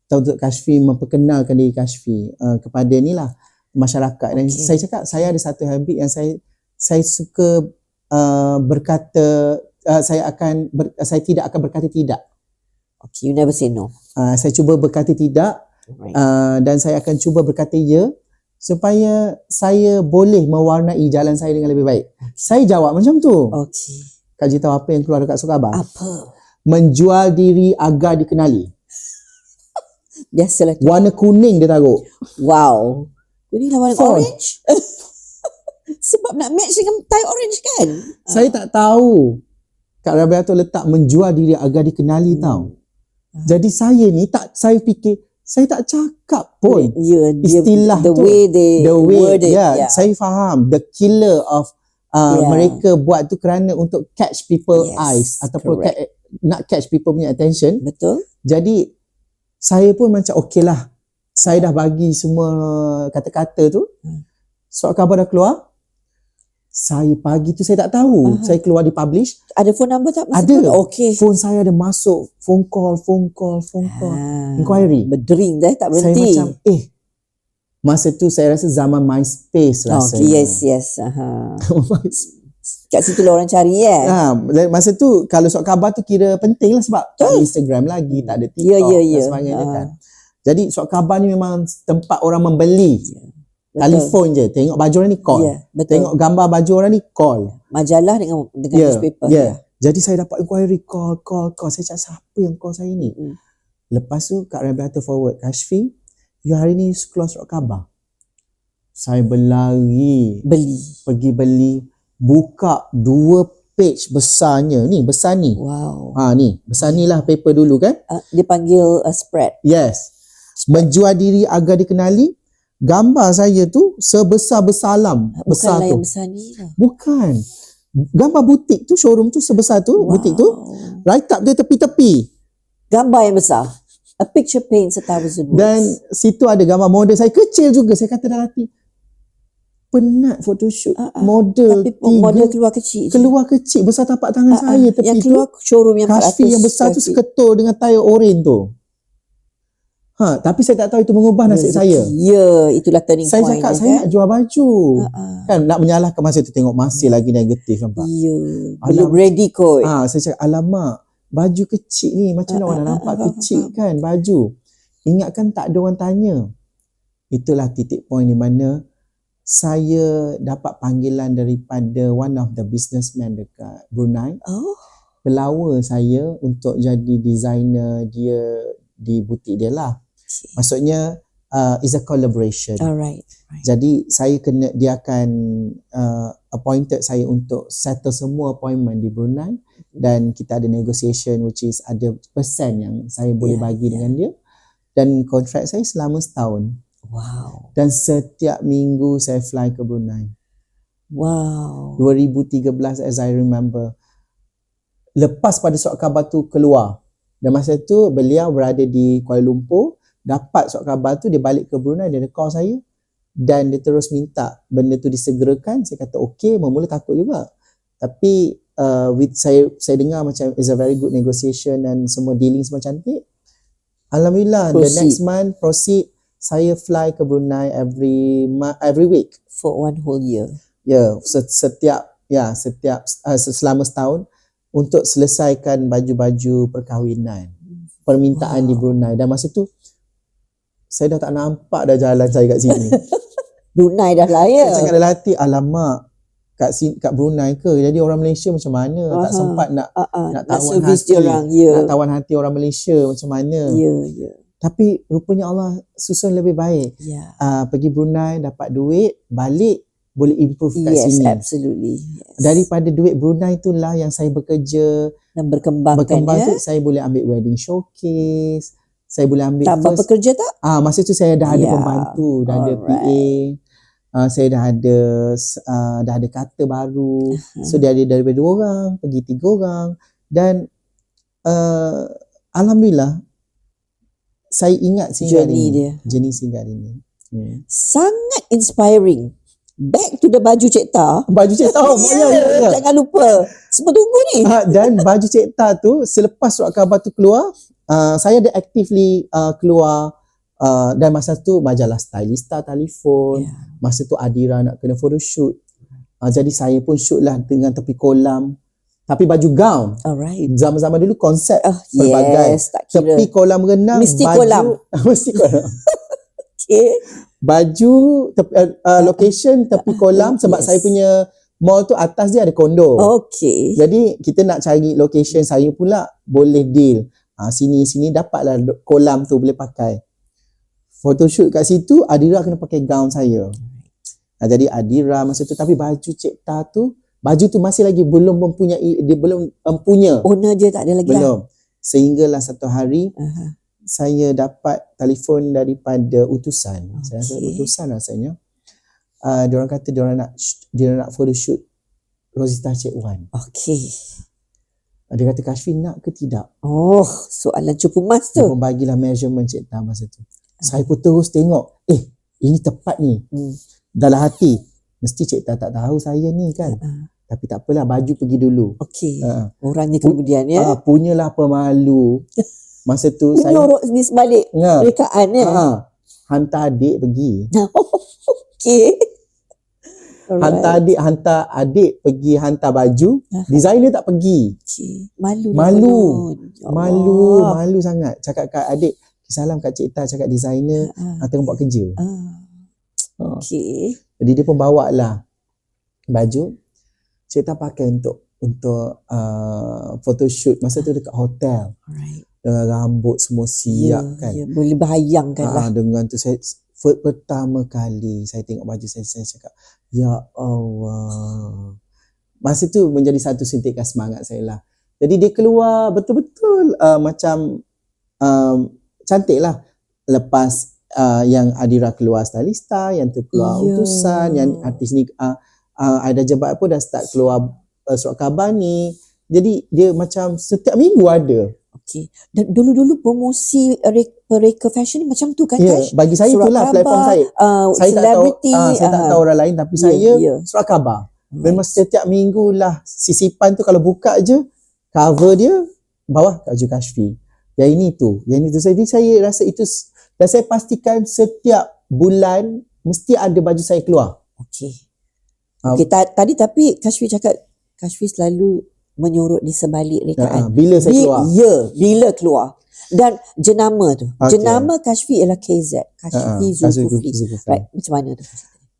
B: atau untuk Kashfi memperkenalkan diri Kashfi kepada ni lah masyarakat. Dan saya cakap, saya ada satu habit yang saya suka berkata, saya tidak akan berkata tidak.
A: Okay, you never say no.
B: Saya cuba berkata tidak, dan saya akan cuba berkata ya, supaya saya boleh mewarnai jalan saya dengan lebih baik. Saya jawab macam tu.
A: Okay.
B: Kak Ji tahu apa yang keluar dekat surat khabar?
A: Apa?
B: Menjual diri agar dikenali.
A: Biasalah tu.
B: Warna kuning dia taruh.
A: Wow. Kuning lah warna
B: Font.
A: orange. Sebab nak match dengan tie orange kan?
B: Saya tak tahu Kak Rabiatul letak menjual diri agar dikenali tau. Jadi saya ni saya fikir, saya tak cakap pun istilah
A: the
B: tu.
A: Way they word it.
B: Saya faham the killer of mereka buat tu kerana untuk catch people eyes ataupun nak catch people punya attention.
A: Betul.
B: Jadi saya pun macam okey lah, saya dah bagi semua kata-kata tu. Surat khabar dah keluar. Saya pagi tu saya tak tahu. Saya keluar dipublish.
A: Ada phone number tak?
B: Ada.
A: Okey.
B: Phone saya ada masuk. Phone call. Inquiry.
A: Berdering dah, tak
B: Saya
A: berhenti.
B: macam masa tu saya rasa zaman MySpace rasanya.
A: Yes. Kat situ lah orang cari
B: masa tu kalau surat khabar tu kira penting lah, sebab tak ada Instagram lagi, tak ada TikTok dan sebagainya kan. Jadi surat khabar ni memang tempat orang membeli. Telefon je, tengok baju orang ni call. Tengok gambar baju orang ni call.
A: Majalah dengan newspaper.
B: Jadi saya dapat inquiry, call. Saya cakap, siapa yang call saya ni? Lepas tu Kak Rabiatul forward, Kashfi, you hari ni keluar surat khabar. Saya berlari, pergi beli, buka 2 page besarnya. Ni, besar ni.
A: Wow.
B: Ni, besar ni lah paper dulu kan.
A: Dia panggil spread.
B: Yes. Menjual diri agar dikenali. Gambar saya tu sebesar-besar alam.
A: Bukan lah yang besar ni lah.
B: Bukan. Gambar butik tu, showroom tu sebesar tu, butik tu. Write up dia tepi-tepi.
A: Gambar yang besar. A picture paints 1,000 words.
B: Dan situ ada gambar model saya kecil juga. Saya kata dalam hati, penat photoshoot. Model
A: tapi model keluar kecil.
B: Keluar kecil, besar tapak tangan saya tepi
A: yang keluar showroom yang
B: Kashfi yang besar tu seketul dengan tayar oren tu. Tapi saya tak tahu itu mengubah nasib saya.
A: Ya, itulah turning point.
B: Saya cakap saya nak jual baju. Kan nak menyalahkan masa tu, tengok masih lagi negatif, nampak.
A: Ya. Belum ready kot.
B: Saya cakap, alamak, baju kecil ni macam mana orang nak nampak kecil kan baju. Ingatkan tak ada orang tanya. Itulah titik point di mana saya dapat panggilan daripada one of the businessman dekat Brunei. Pelawa saya untuk jadi designer dia di butik dia lah. Maksudnya is a collaboration.
A: Alright.
B: Jadi dia akan appointed saya untuk settle semua appointment di Brunei, dan kita ada negotiation which is ada persen yang saya boleh bagi dengan dia, dan kontrak saya selama setahun.
A: Wow.
B: Dan setiap minggu saya fly ke Brunei.
A: Wow.
B: 2013 as I remember. Lepas pada surat khabar tu keluar, dan masa tu beliau berada di Kuala Lumpur, dapat surat khabar tu, dia balik ke Brunei, dia call saya dan dia terus minta benda tu disegerakan. Saya kata okey, mula takut juga. Tapi saya dengar macam is a very good negotiation dan semua dealing semua cantik. Alhamdulillah, the next month proceed, saya fly ke Brunei every week
A: for one whole year.
B: Selama setahun untuk selesaikan baju-baju perkahwinan, permintaan di Brunei. Dan masa tu saya dah tak nampak dah jalan saya kat sini.
A: Brunei dah lah ya.
B: Saya cakap dalam hati, alamak, kat Brunei ke? Jadi orang Malaysia macam mana? Tak sempat nak
A: nak
B: tawan
A: servis
B: hati.
A: dia orang. Ya.
B: Nak tawan hati orang Malaysia macam mana?
A: Ya.
B: Tapi rupanya Allah susun lebih baik.
A: Ya.
B: Pergi Brunei dapat duit, balik boleh improve kat
A: Yes,
B: sini.
A: absolutely. Yes.
B: Daripada duit Brunei itulah yang saya bekerja,
A: dan berkembang
B: tu
A: ya.
B: saya boleh ambil wedding showcase, saya boleh ambil
A: Tambah pekerja tak?
B: masa tu saya dah ada
A: Ya.
B: pembantu, dah ada PA, saya dah ada kata baru. So dia ada daripada 2 orang pergi 3 orang dan alhamdulillah saya ingat sehingga journey sehingga hari ni.
A: Sangat inspiring. Back to the baju Cik Ta.
B: Baju Cik Ta, ya.
A: Jangan lupa. Semua tunggu ni.
B: Dan baju Cik Ta tu selepas surat khabar tu keluar, saya ada actively keluar, dan masa tu majalah Stylista telefon. Masa tu Adira nak kena photoshoot. Jadi saya pun shoot lah dengan tepi kolam. Tapi baju gown.
A: Alright.
B: Zaman-zaman dulu konsep pelbagai.
A: Yes, tak kira.
B: Tepi kolam renang,
A: Mesti
B: baju
A: kolam.
B: mesti kolam.
A: Okay.
B: Baju location tepi kolam sebab saya punya mall tu atas dia ada kondo.
A: Okay.
B: Jadi kita nak cari location, saya pula boleh deal. Sini dapatlah kolam tu boleh pakai. Photoshoot kat situ, Adira kena pakai gown saya. Jadi Adira masa tu, tapi baju Cik Ta tu, baju tu masih lagi belum mempunyai, dia belum punya.
A: Owner dia tak ada lagi
B: belum. Sehinggalah satu hari saya dapat telefon daripada utusan. Saya rasa utusan rasanya. Diorang kata diorang nak photoshoot Rosita Cik Wan.
A: Okay.
B: Dia kata, Kashfi nak ke tidak?
A: Oh, soalan cupu mas tu.
B: Dia pun bagilah measurement Cik Ta masa tu. Saya pun terus tengok, ini tepat ni. Dalam hati, mesti Cik Ta tak tahu saya ni kan. Tapi tak apalah, baju pergi dulu.
A: Okey. Orangnya kemudian ya.
B: Punyalah pemalu. Masa tu saya
A: menyorok di sebalik rekaan ya.
B: Hantar adik pergi.
A: Okey.
B: Hantar adik pergi hantar baju. Designer tak pergi.
A: Okay.
B: Malu sangat. Cakap kat adik, salam kat Cik Ta, cakap designer tengah buat kerja.
A: Okey.
B: Jadi dia pun bawa lah baju. Cik Ta pakai untuk photoshoot masa tu dekat hotel.
A: Alright.
B: Dengan rambut semua siap kan.
A: Ya, boleh bayangkan lah.
B: Dengan tu saya pertama kali saya tengok baju saya cakap, ya Allah. Masa tu menjadi satu suntikan semangat saya lah. Jadi dia keluar betul-betul macam cantik lah. Lepas yang Adira keluar Stylista, yang tu keluar utusan, yang artis ni Aida Jebat pun dah start keluar surat khabar ni. Jadi dia macam setiap minggu ada.
A: Okey. Dan dulu-dulu promosi Reka Fashion ni macam tu kan?
B: Ya, bagi saya itulah platform saya. Saya tak tahu orang lain, tapi saya surat khabar. Memang setiap minggu lah sisipan tu, kalau buka je cover dia bawah baju Kashfi. Yang ini tu. Jadi saya rasa itu, dan saya pastikan setiap bulan mesti ada baju saya keluar.
A: Okey. Tadi tapi Kashfi cakap Kashfi selalu menyorot di sebalik rekaan.
B: Bila saya keluar?
A: Bila keluar. Dan jenama tu. Jenama Kashfi ialah KZ. Kashfi Zulkifli. Right. Macam mana tu?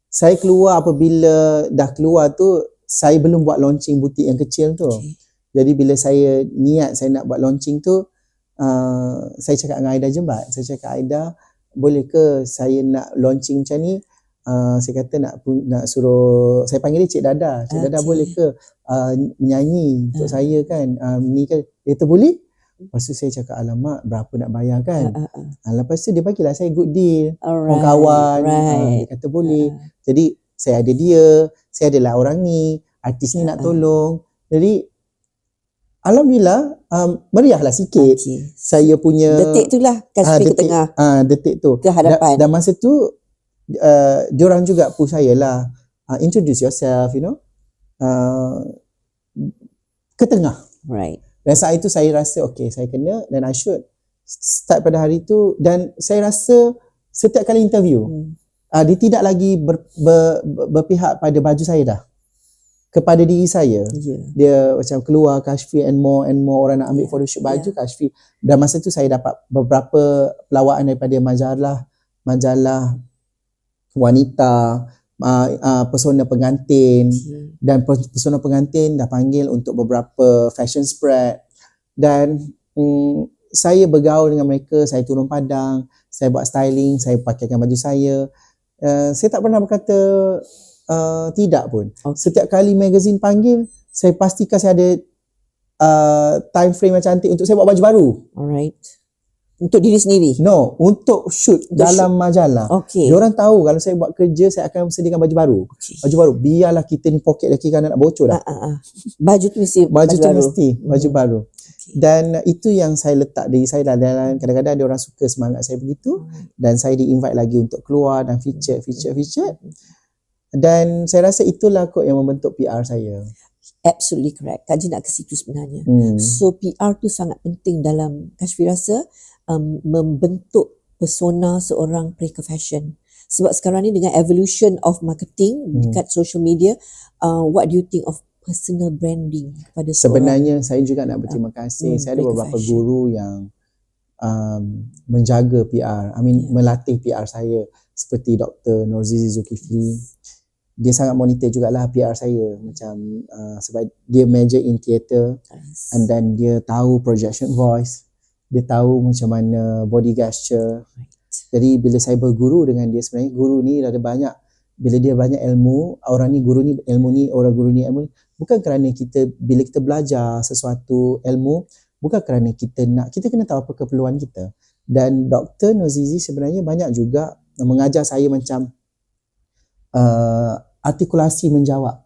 B: Saya keluar apabila dah keluar tu, saya belum buat launching butik yang kecil tu. Okay. Jadi bila saya niat saya nak buat launching tu, saya cakap dengan Aida Jebat. Saya cakap, Aida, boleh ke saya nak launching macam ni? Saya kata nak suruh, saya panggil dia Cik Dada. Cik Dada boleh ke menyanyi untuk saya kan? Ni kan. Dia kata boleh. Lepas tu saya cakap, alamak, berapa nak bayar kan? Lepas tu dia bagilah saya good deal. Kawan-kawan. Dia kata boleh. Jadi saya ada dia, saya adalah orang ni, artis ni nak tolong. Jadi alhamdulillah, meriahlah sikit. Saya punya
A: detik tu lah Kashfi ke tengah.
B: Detik tu.
A: Ke hadapan.
B: Dan masa tu diorang juga push saya lah, introduce yourself, ke tengah.
A: Right.
B: Dan saat itu saya rasa okay, saya kena, dan I should start pada hari tu. Dan saya rasa setiap kali interview dia tidak lagi berpihak pada baju saya dah, kepada diri saya. Dia macam keluar Kashfi and more orang nak ambil photoshoot baju Kashfi. Dan masa tu saya dapat beberapa pelawaan daripada majalah majalah wanita, pesona pengantin, dan pesona pengantin dah panggil untuk beberapa fashion spread. Dan saya bergaul dengan mereka, saya turun padang, saya buat styling, saya pakaikan baju saya. Saya tak pernah berkata tidak pun. Setiap kali magazine panggil, saya pastikan saya ada time frame yang cantik untuk saya buat baju baru.
A: Alright. Untuk diri sendiri?
B: No, untuk shoot dalam majalah.
A: Okay.
B: Diorang tahu kalau saya buat kerja, saya akan sediakan baju baru.
A: Okay.
B: Baju baru. Biarlah kita ni poket kaki kanan nak bocor dah.
A: Baju tu mesti
B: baju tu
A: baru.
B: Mesti baju baru. Okay. Dan itu yang saya letak diri saya dalam. Kadang-kadang diorang suka semangat saya begitu. Dan saya di-invite lagi untuk keluar dan feature. Dan saya rasa itulah kot yang membentuk PR saya.
A: Absolutely correct. Kak Ji nak ke situ sebenarnya. So PR tu sangat penting dalam Kashfi rasa membentuk persona seorang pereka fashion. Sebab sekarang ni dengan evolution of marketing dekat social media, what do you think of personal branding kepada
B: sebenarnya saya juga nak berterima kasih. Saya ada beberapa guru yang menjaga PR, melatih PR saya, seperti Dr. Norzizi Zulkifli. Dia sangat monitor jugalah PR saya, macam sebab dia major in theatre, and then dia tahu projection voice, dia tahu macam mana body gesture. Jadi bila saya berguru dengan dia, sebenarnya guru ni ada banyak, bila dia banyak ilmu, orang ni guru ni ilmu ni, orang guru ni ilmu ni, bukan kerana kita, bila kita belajar sesuatu ilmu, bukan kerana kita kena tahu apa keperluan kita. Dan Dr. Norzizi sebenarnya banyak juga mengajar saya macam artikulasi menjawab.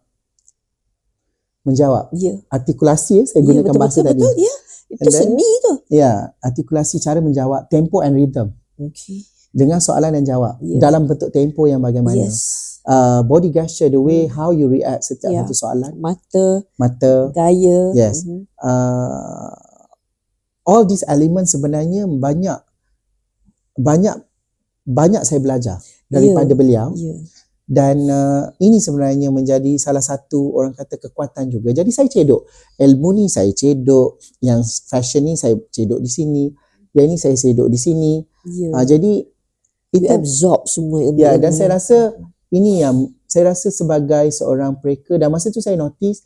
B: Artikulasi saya gunakan bahasa tadi.
A: Betul, ya. Itu seni tu.
B: Ya, artikulasi, cara menjawab, tempo and rhythm.
A: Okay.
B: Dengan soalan dan jawab dalam bentuk tempo yang bagaimana. Body gesture, the way how you react setiap satu soalan. Mata,
A: gaya.
B: Yes. All these elements sebenarnya banyak saya belajar daripada beliau. Dan ini sebenarnya menjadi salah satu, orang kata, kekuatan juga. Jadi saya cedok ilmu ni, saya cedok yang fashion ni, saya cedok di sini, yang ini saya cedok di sini. Jadi itu
A: absorb semua ilmu.
B: Dan saya rasa ini yang saya rasa sebagai seorang pereka, dan masa tu saya notice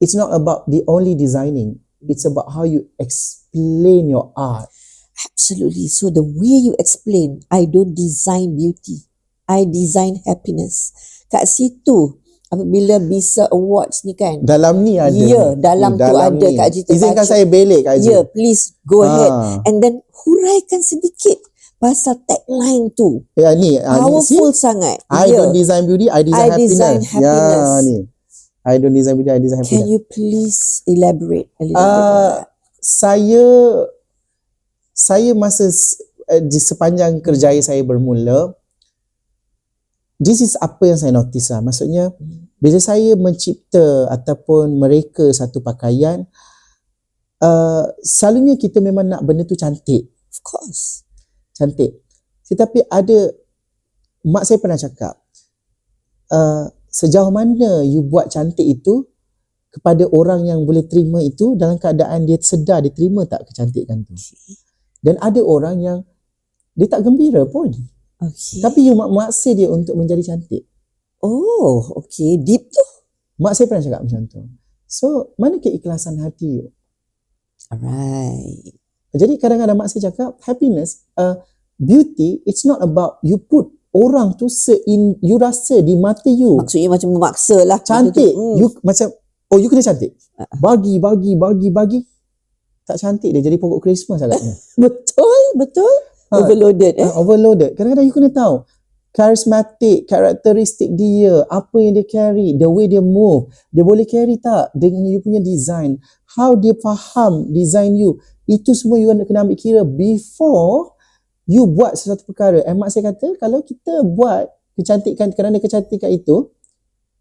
B: it's not about the only designing, it's about how you explain your art.
A: Absolutely. So the way you explain, I don't design beauty, I design happiness. Kat situ apabila bisa awards ni kan,
B: dalam ni ada.
A: Ya, dalam tu ada ni. Kak Ji terbaca.
B: Izinkan saya belik Kak Ji.
A: Ya, please go ahead. And then huraikan sedikit pasal tagline tu.
B: Ya ni,
A: powerful sangat.
B: I don't design beauty, I design happiness. Ya ni. I don't design beauty, I design happiness.
A: Can you please elaborate a little bit on that?
B: Saya masa di sepanjang kerjaya saya bermula, this is apa yang saya notice lah. Maksudnya, bila saya mencipta ataupun mereka satu pakaian, selalunya kita memang nak benda tu cantik.
A: Of course.
B: Cantik. Tetapi mak saya pernah cakap, sejauh mana you buat cantik itu kepada orang yang boleh terima itu dalam keadaan dia sedar, dia terima tak kecantikan tu. Dan ada orang yang dia tak gembira pun. Tapi you maksa dia untuk menjadi cantik.
A: Oh, okay. Deep tu.
B: Mak saya pernah cakap macam tu. So, mana keikhlasan hati you?
A: Alright.
B: Jadi kadang-kadang mak saya cakap, happiness, beauty, it's not about you put orang tu you rasa di mata you.
A: Maksudnya macam memaksa lah.
B: Cantik. You macam, you kena cantik. Bagi. Tak cantik dia, jadi pokok Christmas agaknya.
A: Betul. Overloaded.
B: Overloaded. Kadang-kadang you kena tahu karismatik, karakteristik dia, apa yang dia carry, the way dia move, dia boleh carry tak dengan you punya design, how dia faham design you. Itu semua you kena ambil kira before you buat sesuatu perkara. Mak saya kata, kalau kita buat kecantikan kerana kecantikan itu,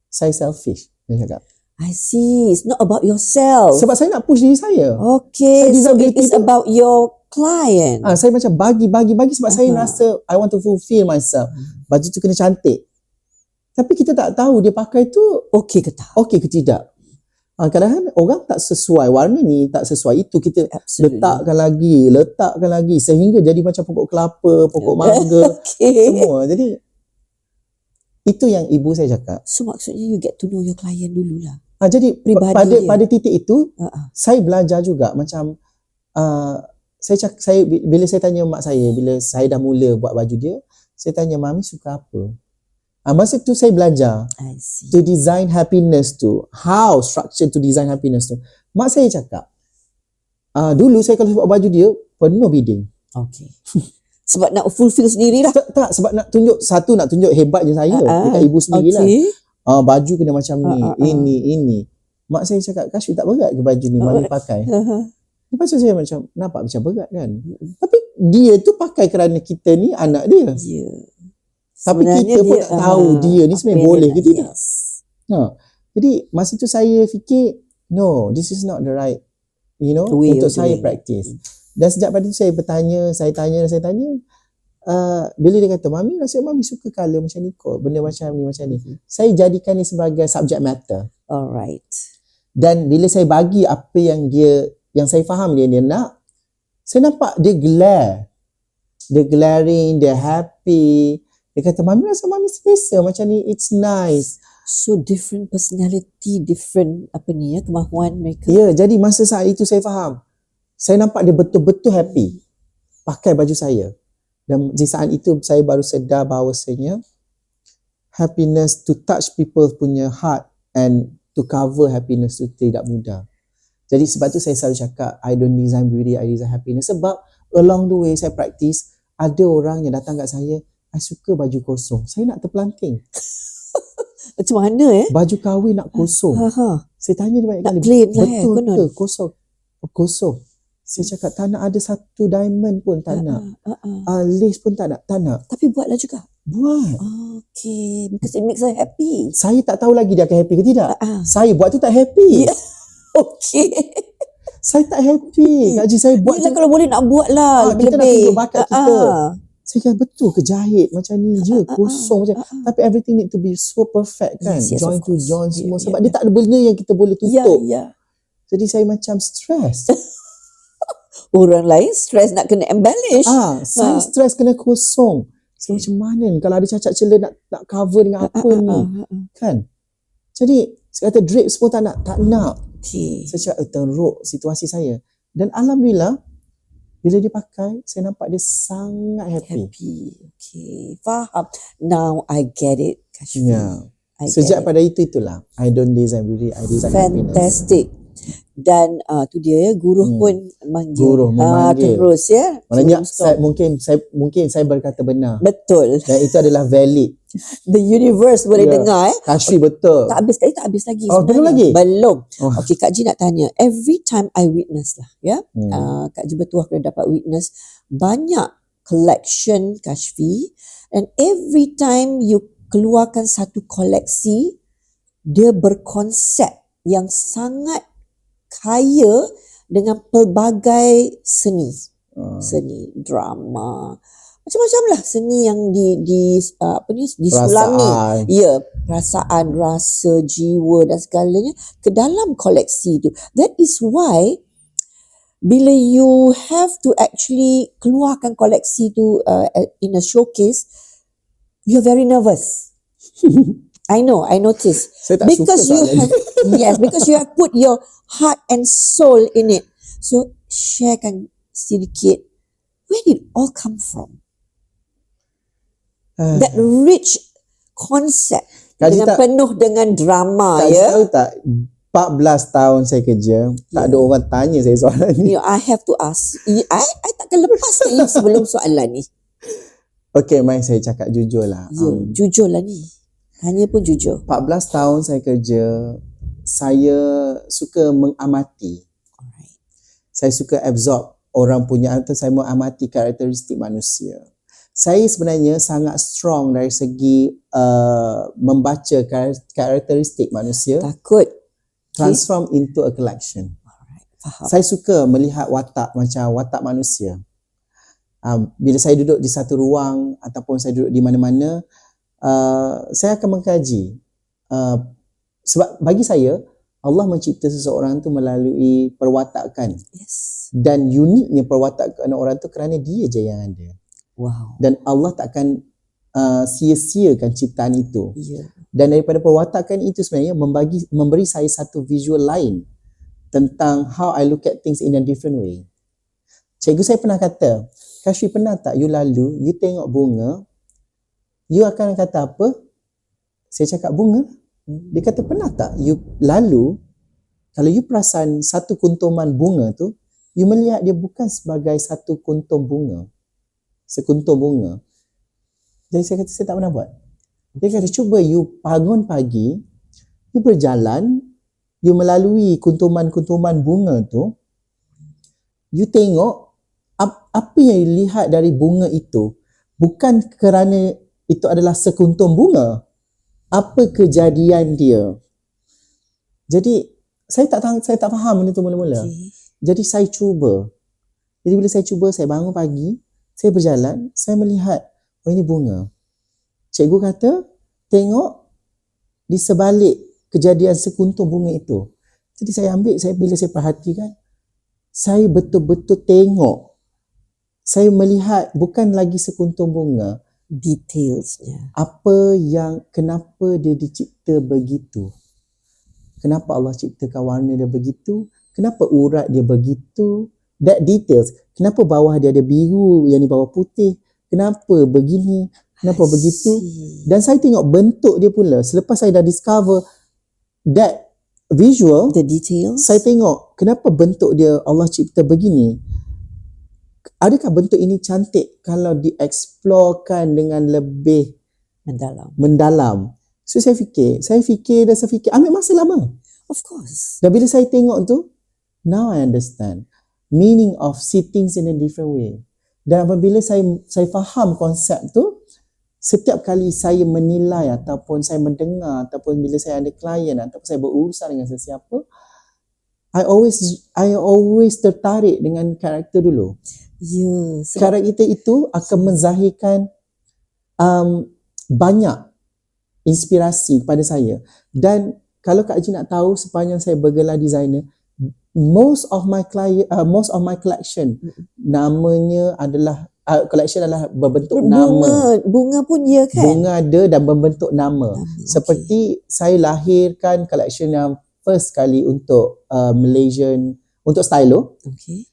B: saya selfish. Dia cakap,
A: I see. It's not about yourself.
B: sebab saya nak push diri saya.
A: Okay. So it is about your client.
B: Saya macam bagi sebab saya rasa I want to fulfill myself. Baju tu kena cantik. Tapi kita tak tahu dia pakai tu
A: okey ke tak?
B: Okey ke tidak. Kadang-kadang orang tak sesuai, warna ni tak sesuai, itu kita
A: Absolutely.
B: letakkan lagi sehingga jadi macam pokok kelapa, pokok mangga,
A: Okay.
B: semua. Jadi itu yang ibu saya cakap.
A: So maksudnya you get to know your client dululah.
B: Jadi
A: Peribadi dia.
B: pada titik itu
A: Uh-uh.
B: saya belajar juga macam saya bila saya tanya mak saya, bila saya dah mula buat baju dia, saya tanya, mami suka apa? Masa tu saya belajar
A: I see.
B: to design happiness tu, how structure to design happiness tu. Mak saya cakap, dulu saya kalau buat baju dia penuh bidding.
A: Okay. Sebab nak fulfill sendirilah.
B: Tak, sebab nak tunjuk hebatnya saya dekat ibu sendirilah.
A: Okay.
B: Baju kena macam ni, ini. Mak saya cakap, Kashfi tak berat ke baju ni mami pakai? Lepas tu saya macam nampak macam berat kan. Tapi dia tu pakai kerana kita ni anak dia.
A: Ya.
B: Tapi
A: Sebenarnya
B: kita pun
A: dia,
B: tak tahu dia ni sebenarnya boleh ke tidak.
A: Yes.
B: Jadi masa tu saya fikir, no, this is not the right,
A: Way
B: untuk
A: of
B: saya
A: doing.
B: practice. Dan sejak pada tu saya bertanya, saya tanya. Bila dia kata, mami rasa mami suka colour macam ni kot, benda macam ni. Saya jadikan ni sebagai subject matter.
A: Alright.
B: Dan bila saya bagi apa yang saya faham dia nak, saya nampak dia glare. Dia glaring, dia happy. Dia kata, mami rasa mami selesa macam ni, it's nice.
A: So different personality, different kemahuan mereka.
B: Ya, jadi masa saat itu saya faham. Saya nampak dia betul-betul happy pakai baju saya. Dan di saat itu saya baru sedar bahawasanya happiness, to touch people punya heart and to cover happiness tu tidak mudah. Jadi sebab tu saya selalu cakap, I don't design beauty, I design happiness. Sebab along the way saya practice, ada orang yang datang kat saya, I suka baju kosong. Saya nak terpelanting.
A: Macam mana
B: Baju kahwin nak kosong. Saya tanya dia banyak
A: Tak
B: kali.
A: plain lah
B: Betul
A: konon.
B: ke kosong? Kosong. Saya cakap tak nak ada satu diamond pun tak nak. Lace pun tak nak.
A: Tapi buatlah juga.
B: Buat.
A: Okay. Because it makes her happy.
B: Saya tak tahu lagi dia akan happy ke tidak. Saya buat tu tak
A: Yeah.
B: happy.
A: Okay.
B: Saya tak happy. Kak Haji, saya buat
A: Yelah
B: tu.
A: kalau boleh nak buat lah.
B: Kita nak
A: lebih-lebih.
B: tunjuk bakat kita. Saya kata betul ke jahit macam ni je, kosong macam. Tapi everything need to be so perfect kan.
A: Yes,
B: Join
A: of
B: to
A: course.
B: join semua.
A: Yeah,
B: Sebab
A: yeah,
B: dia tak ada benda yang kita boleh tutup.
A: Ya.
B: Jadi saya macam stress.
A: Orang lain stres nak kena embellish.
B: Saya stress kena kosong. Saya macam mana ni kalau ada cacat celah nak cover dengan apa ni kan. Jadi saya kata drapes pun tak nak.
A: Okay.
B: Saya cakap teruk situasi saya. Dan alhamdulillah bila dia pakai, saya nampak dia sangat happy.
A: Okay. Faham. Now I get it, Kashfi.
B: Ya.
A: I get
B: Sejak
A: it.
B: pada itulah I don't design beauty, I design happiness.
A: Fantastic. Dan tu dia guruh pun manggil.
B: Guruh memanggil.
A: Terus ya.
B: Maknanya
A: Sebelum stop.
B: mungkin saya berkata benar.
A: Betul.
B: Dan itu adalah valid.
A: The universe boleh
B: Ya.
A: dengar
B: Kashfi betul.
A: Tak habis lagi
B: Oh, belum lagi?
A: Belum.
B: Oh.
A: Okay, Kak Ji nak tanya. Every time I witness lah, ya. Kak Ji bertuah kena dapat witness banyak collection Kashfi, and every time you keluarkan satu koleksi, dia berkonsep yang sangat kaya dengan pelbagai seni. Seni drama, macam-macam lah seni yang disulami.
B: Perasaan.
A: Ya, perasaan, rasa, jiwa dan segalanya ke dalam koleksi tu. That is why bila you have to actually keluarkan koleksi tu in a showcase, you're very nervous. I know, I notice.
B: Saya tak
A: Because
B: suka
A: you
B: soalan
A: have because you have put your heart and soul in it. So sharekan sedikit, where did it all come from? That rich concept
B: Kak Ji
A: dengan penuh dengan drama,
B: Kak Ji
A: ya.
B: tahu tak 14 tahun saya kerja, tak ada orang tanya saya soalan ni.
A: I have to ask. I takkan lepaskan you sebelum soalan ni.
B: Okay, mai saya cakap jujur lah.
A: Ya, jujur lah ni. Tanya pun jujur.
B: 14 tahun saya kerja, saya suka mengamati.
A: Alright.
B: Saya suka absorb orang punya, atau saya mengamati karakteristik manusia. Saya sebenarnya sangat strong dari segi membaca karakteristik manusia,
A: Takut.
B: transform into a collection.
A: Alright, faham.
B: Saya suka melihat watak, macam watak manusia. Bila saya duduk di satu ruang ataupun saya duduk di mana-mana, saya akan mengkaji. Sebab bagi saya, Allah mencipta seseorang tu melalui perwatakan,
A: Yes.
B: dan uniknya perwatakan orang tu kerana dia je yang ada,
A: Wow.
B: dan Allah takkan sia-siakan ciptaan itu.
A: Ya.
B: Dan daripada perwatakan itu sebenarnya memberi saya satu visual lain tentang how I look at things in a different way. Cikgu saya pernah kata, Kashfi, pernah tak you lalu, you tengok bunga, you akan kata apa? Saya cakap bunga. Dia kata, pernah tak you lalu, kalau you perasan satu kuntuman bunga tu, you melihat dia bukan sebagai satu kuntum bunga, sekuntum bunga. Jadi saya kata, saya tak pernah buat. Dia kata, cuba you bangun pagi, you berjalan, you melalui kuntuman-kuntuman bunga tu, you tengok apa yang you lihat dari bunga itu, bukan kerana itu adalah sekuntum bunga, apa kejadian dia. Jadi saya tak faham benda tu mula-mula.
A: Okay.
B: Jadi saya cuba. Jadi bila saya cuba, saya bangun pagi, saya berjalan, saya melihat, oh ini bunga. Cikgu kata, tengok di sebalik kejadian sekuntum bunga itu. Jadi saya ambil, bila saya perhatikan, saya betul-betul tengok. Saya melihat bukan lagi sekuntum bunga,
A: Detailsnya.
B: kenapa dia dicipta begitu. Kenapa Allah ciptakan warna dia begitu, kenapa urat dia begitu, that details. Kenapa bawah dia ada biru, yang di bawah putih, kenapa begini, kenapa begitu. Dan saya tengok bentuk dia pula. Selepas saya dah discover that visual,
A: The details.
B: saya tengok kenapa bentuk dia Allah cipta begini. Adakah bentuk ini cantik kalau dieksplorkan dengan lebih mendalam? So saya fikir, ambil masa lama.
A: Of course.
B: Dan bila saya tengok tu, now I understand meaning of see things in a different way. Dan apabila saya faham konsep tu, setiap kali saya menilai ataupun saya mendengar ataupun bila saya ada klien ataupun saya berurusan dengan sesiapa, I always tertarik dengan karakter dulu.
A: Ya.
B: Karakter itu akan menzahirkan banyak inspirasi kepada saya. Dan kalau Kak Haji nak tahu, sepanjang saya bergelar designer, most of my collection namanya adalah collection adalah berbentuk nama.
A: Bunga pun ya kan?
B: Bunga ada dan berbentuk nama. Seperti saya lahirkan collection yang first kali untuk Malaysian, untuk stylo.
A: Okay.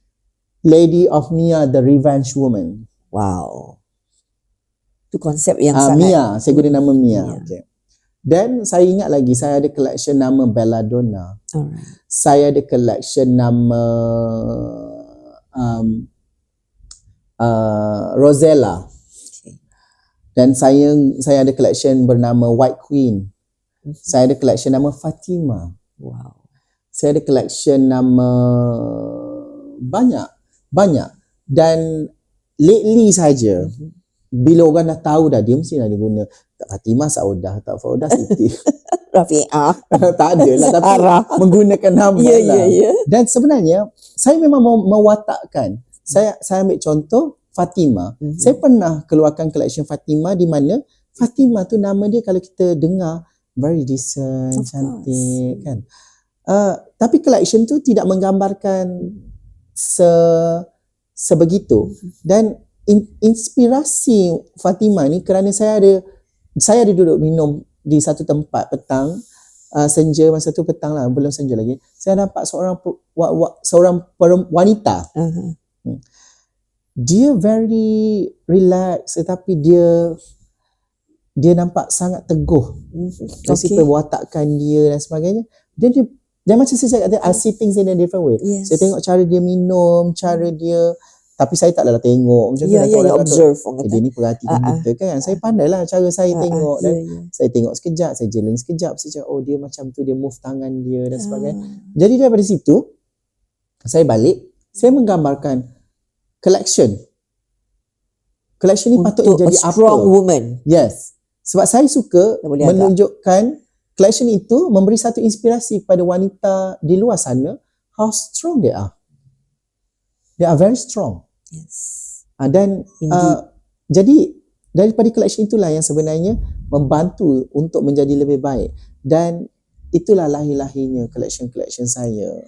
B: Lady of Mia, the Revenge Woman.
A: Wow. Itu konsep yang sangat.
B: Mia, saya guna nama Mia.
A: Mia.
B: Okay. Dan saya ingat lagi, saya ada collection nama Belladonna.
A: Alright.
B: Saya ada collection nama Rosella.
A: Okay.
B: Dan saya ada collection bernama White Queen. Saya ada collection nama Fatima.
A: Wow.
B: Saya ada collection nama banyak. Dan lately saja, bila orang dah tahu dah, dia mesti dah dia guna tak Fatimah Saudah, tak Faudah Siti.
A: Rafi'ah.
B: Tak ada lah, tapi menggunakan nama lah.
A: Ya.
B: Dan sebenarnya saya memang mewatakkan. Saya ambil contoh Fatimah. Saya pernah keluarkan collection Fatimah di mana Fatimah tu nama dia kalau kita dengar very decent, cantik kan. Tapi collection tu tidak menggambarkan sebegitu. Dan inspirasi Fatimah ni kerana saya ada duduk minum di satu tempat petang, senja, masa tu petang lah, belum senja lagi. Saya nampak seorang wanita. Dia very relax, tetapi dia nampak sangat teguh. Dari perwatakan dia dan sebagainya. Dan macam saya cakap, I see things in a different way.
A: Yes.
B: Saya tengok cara dia minum, cara dia, tapi saya taklah tengok macam tu.
A: Ya, observe.
B: Dia ni perhatikan kita kan. Saya pandai lah cara saya tengok. Dan saya tengok sekejap, saya jeling sekejap. Saya cakap, oh dia macam tu, dia move tangan dia dan sebagainya. Jadi daripada situ, saya balik, saya menggambarkan collection. Collection ni patutnya jadi apa?
A: Strong woman.
B: Yes. Sebab saya suka menunjukkan collection itu memberi satu inspirasi kepada wanita di luar sana, how strong they are. They are very strong.
A: Yes.
B: Dan jadi daripada collection itulah yang sebenarnya membantu untuk menjadi lebih baik. Dan itulah lahir-lahirnya collection saya.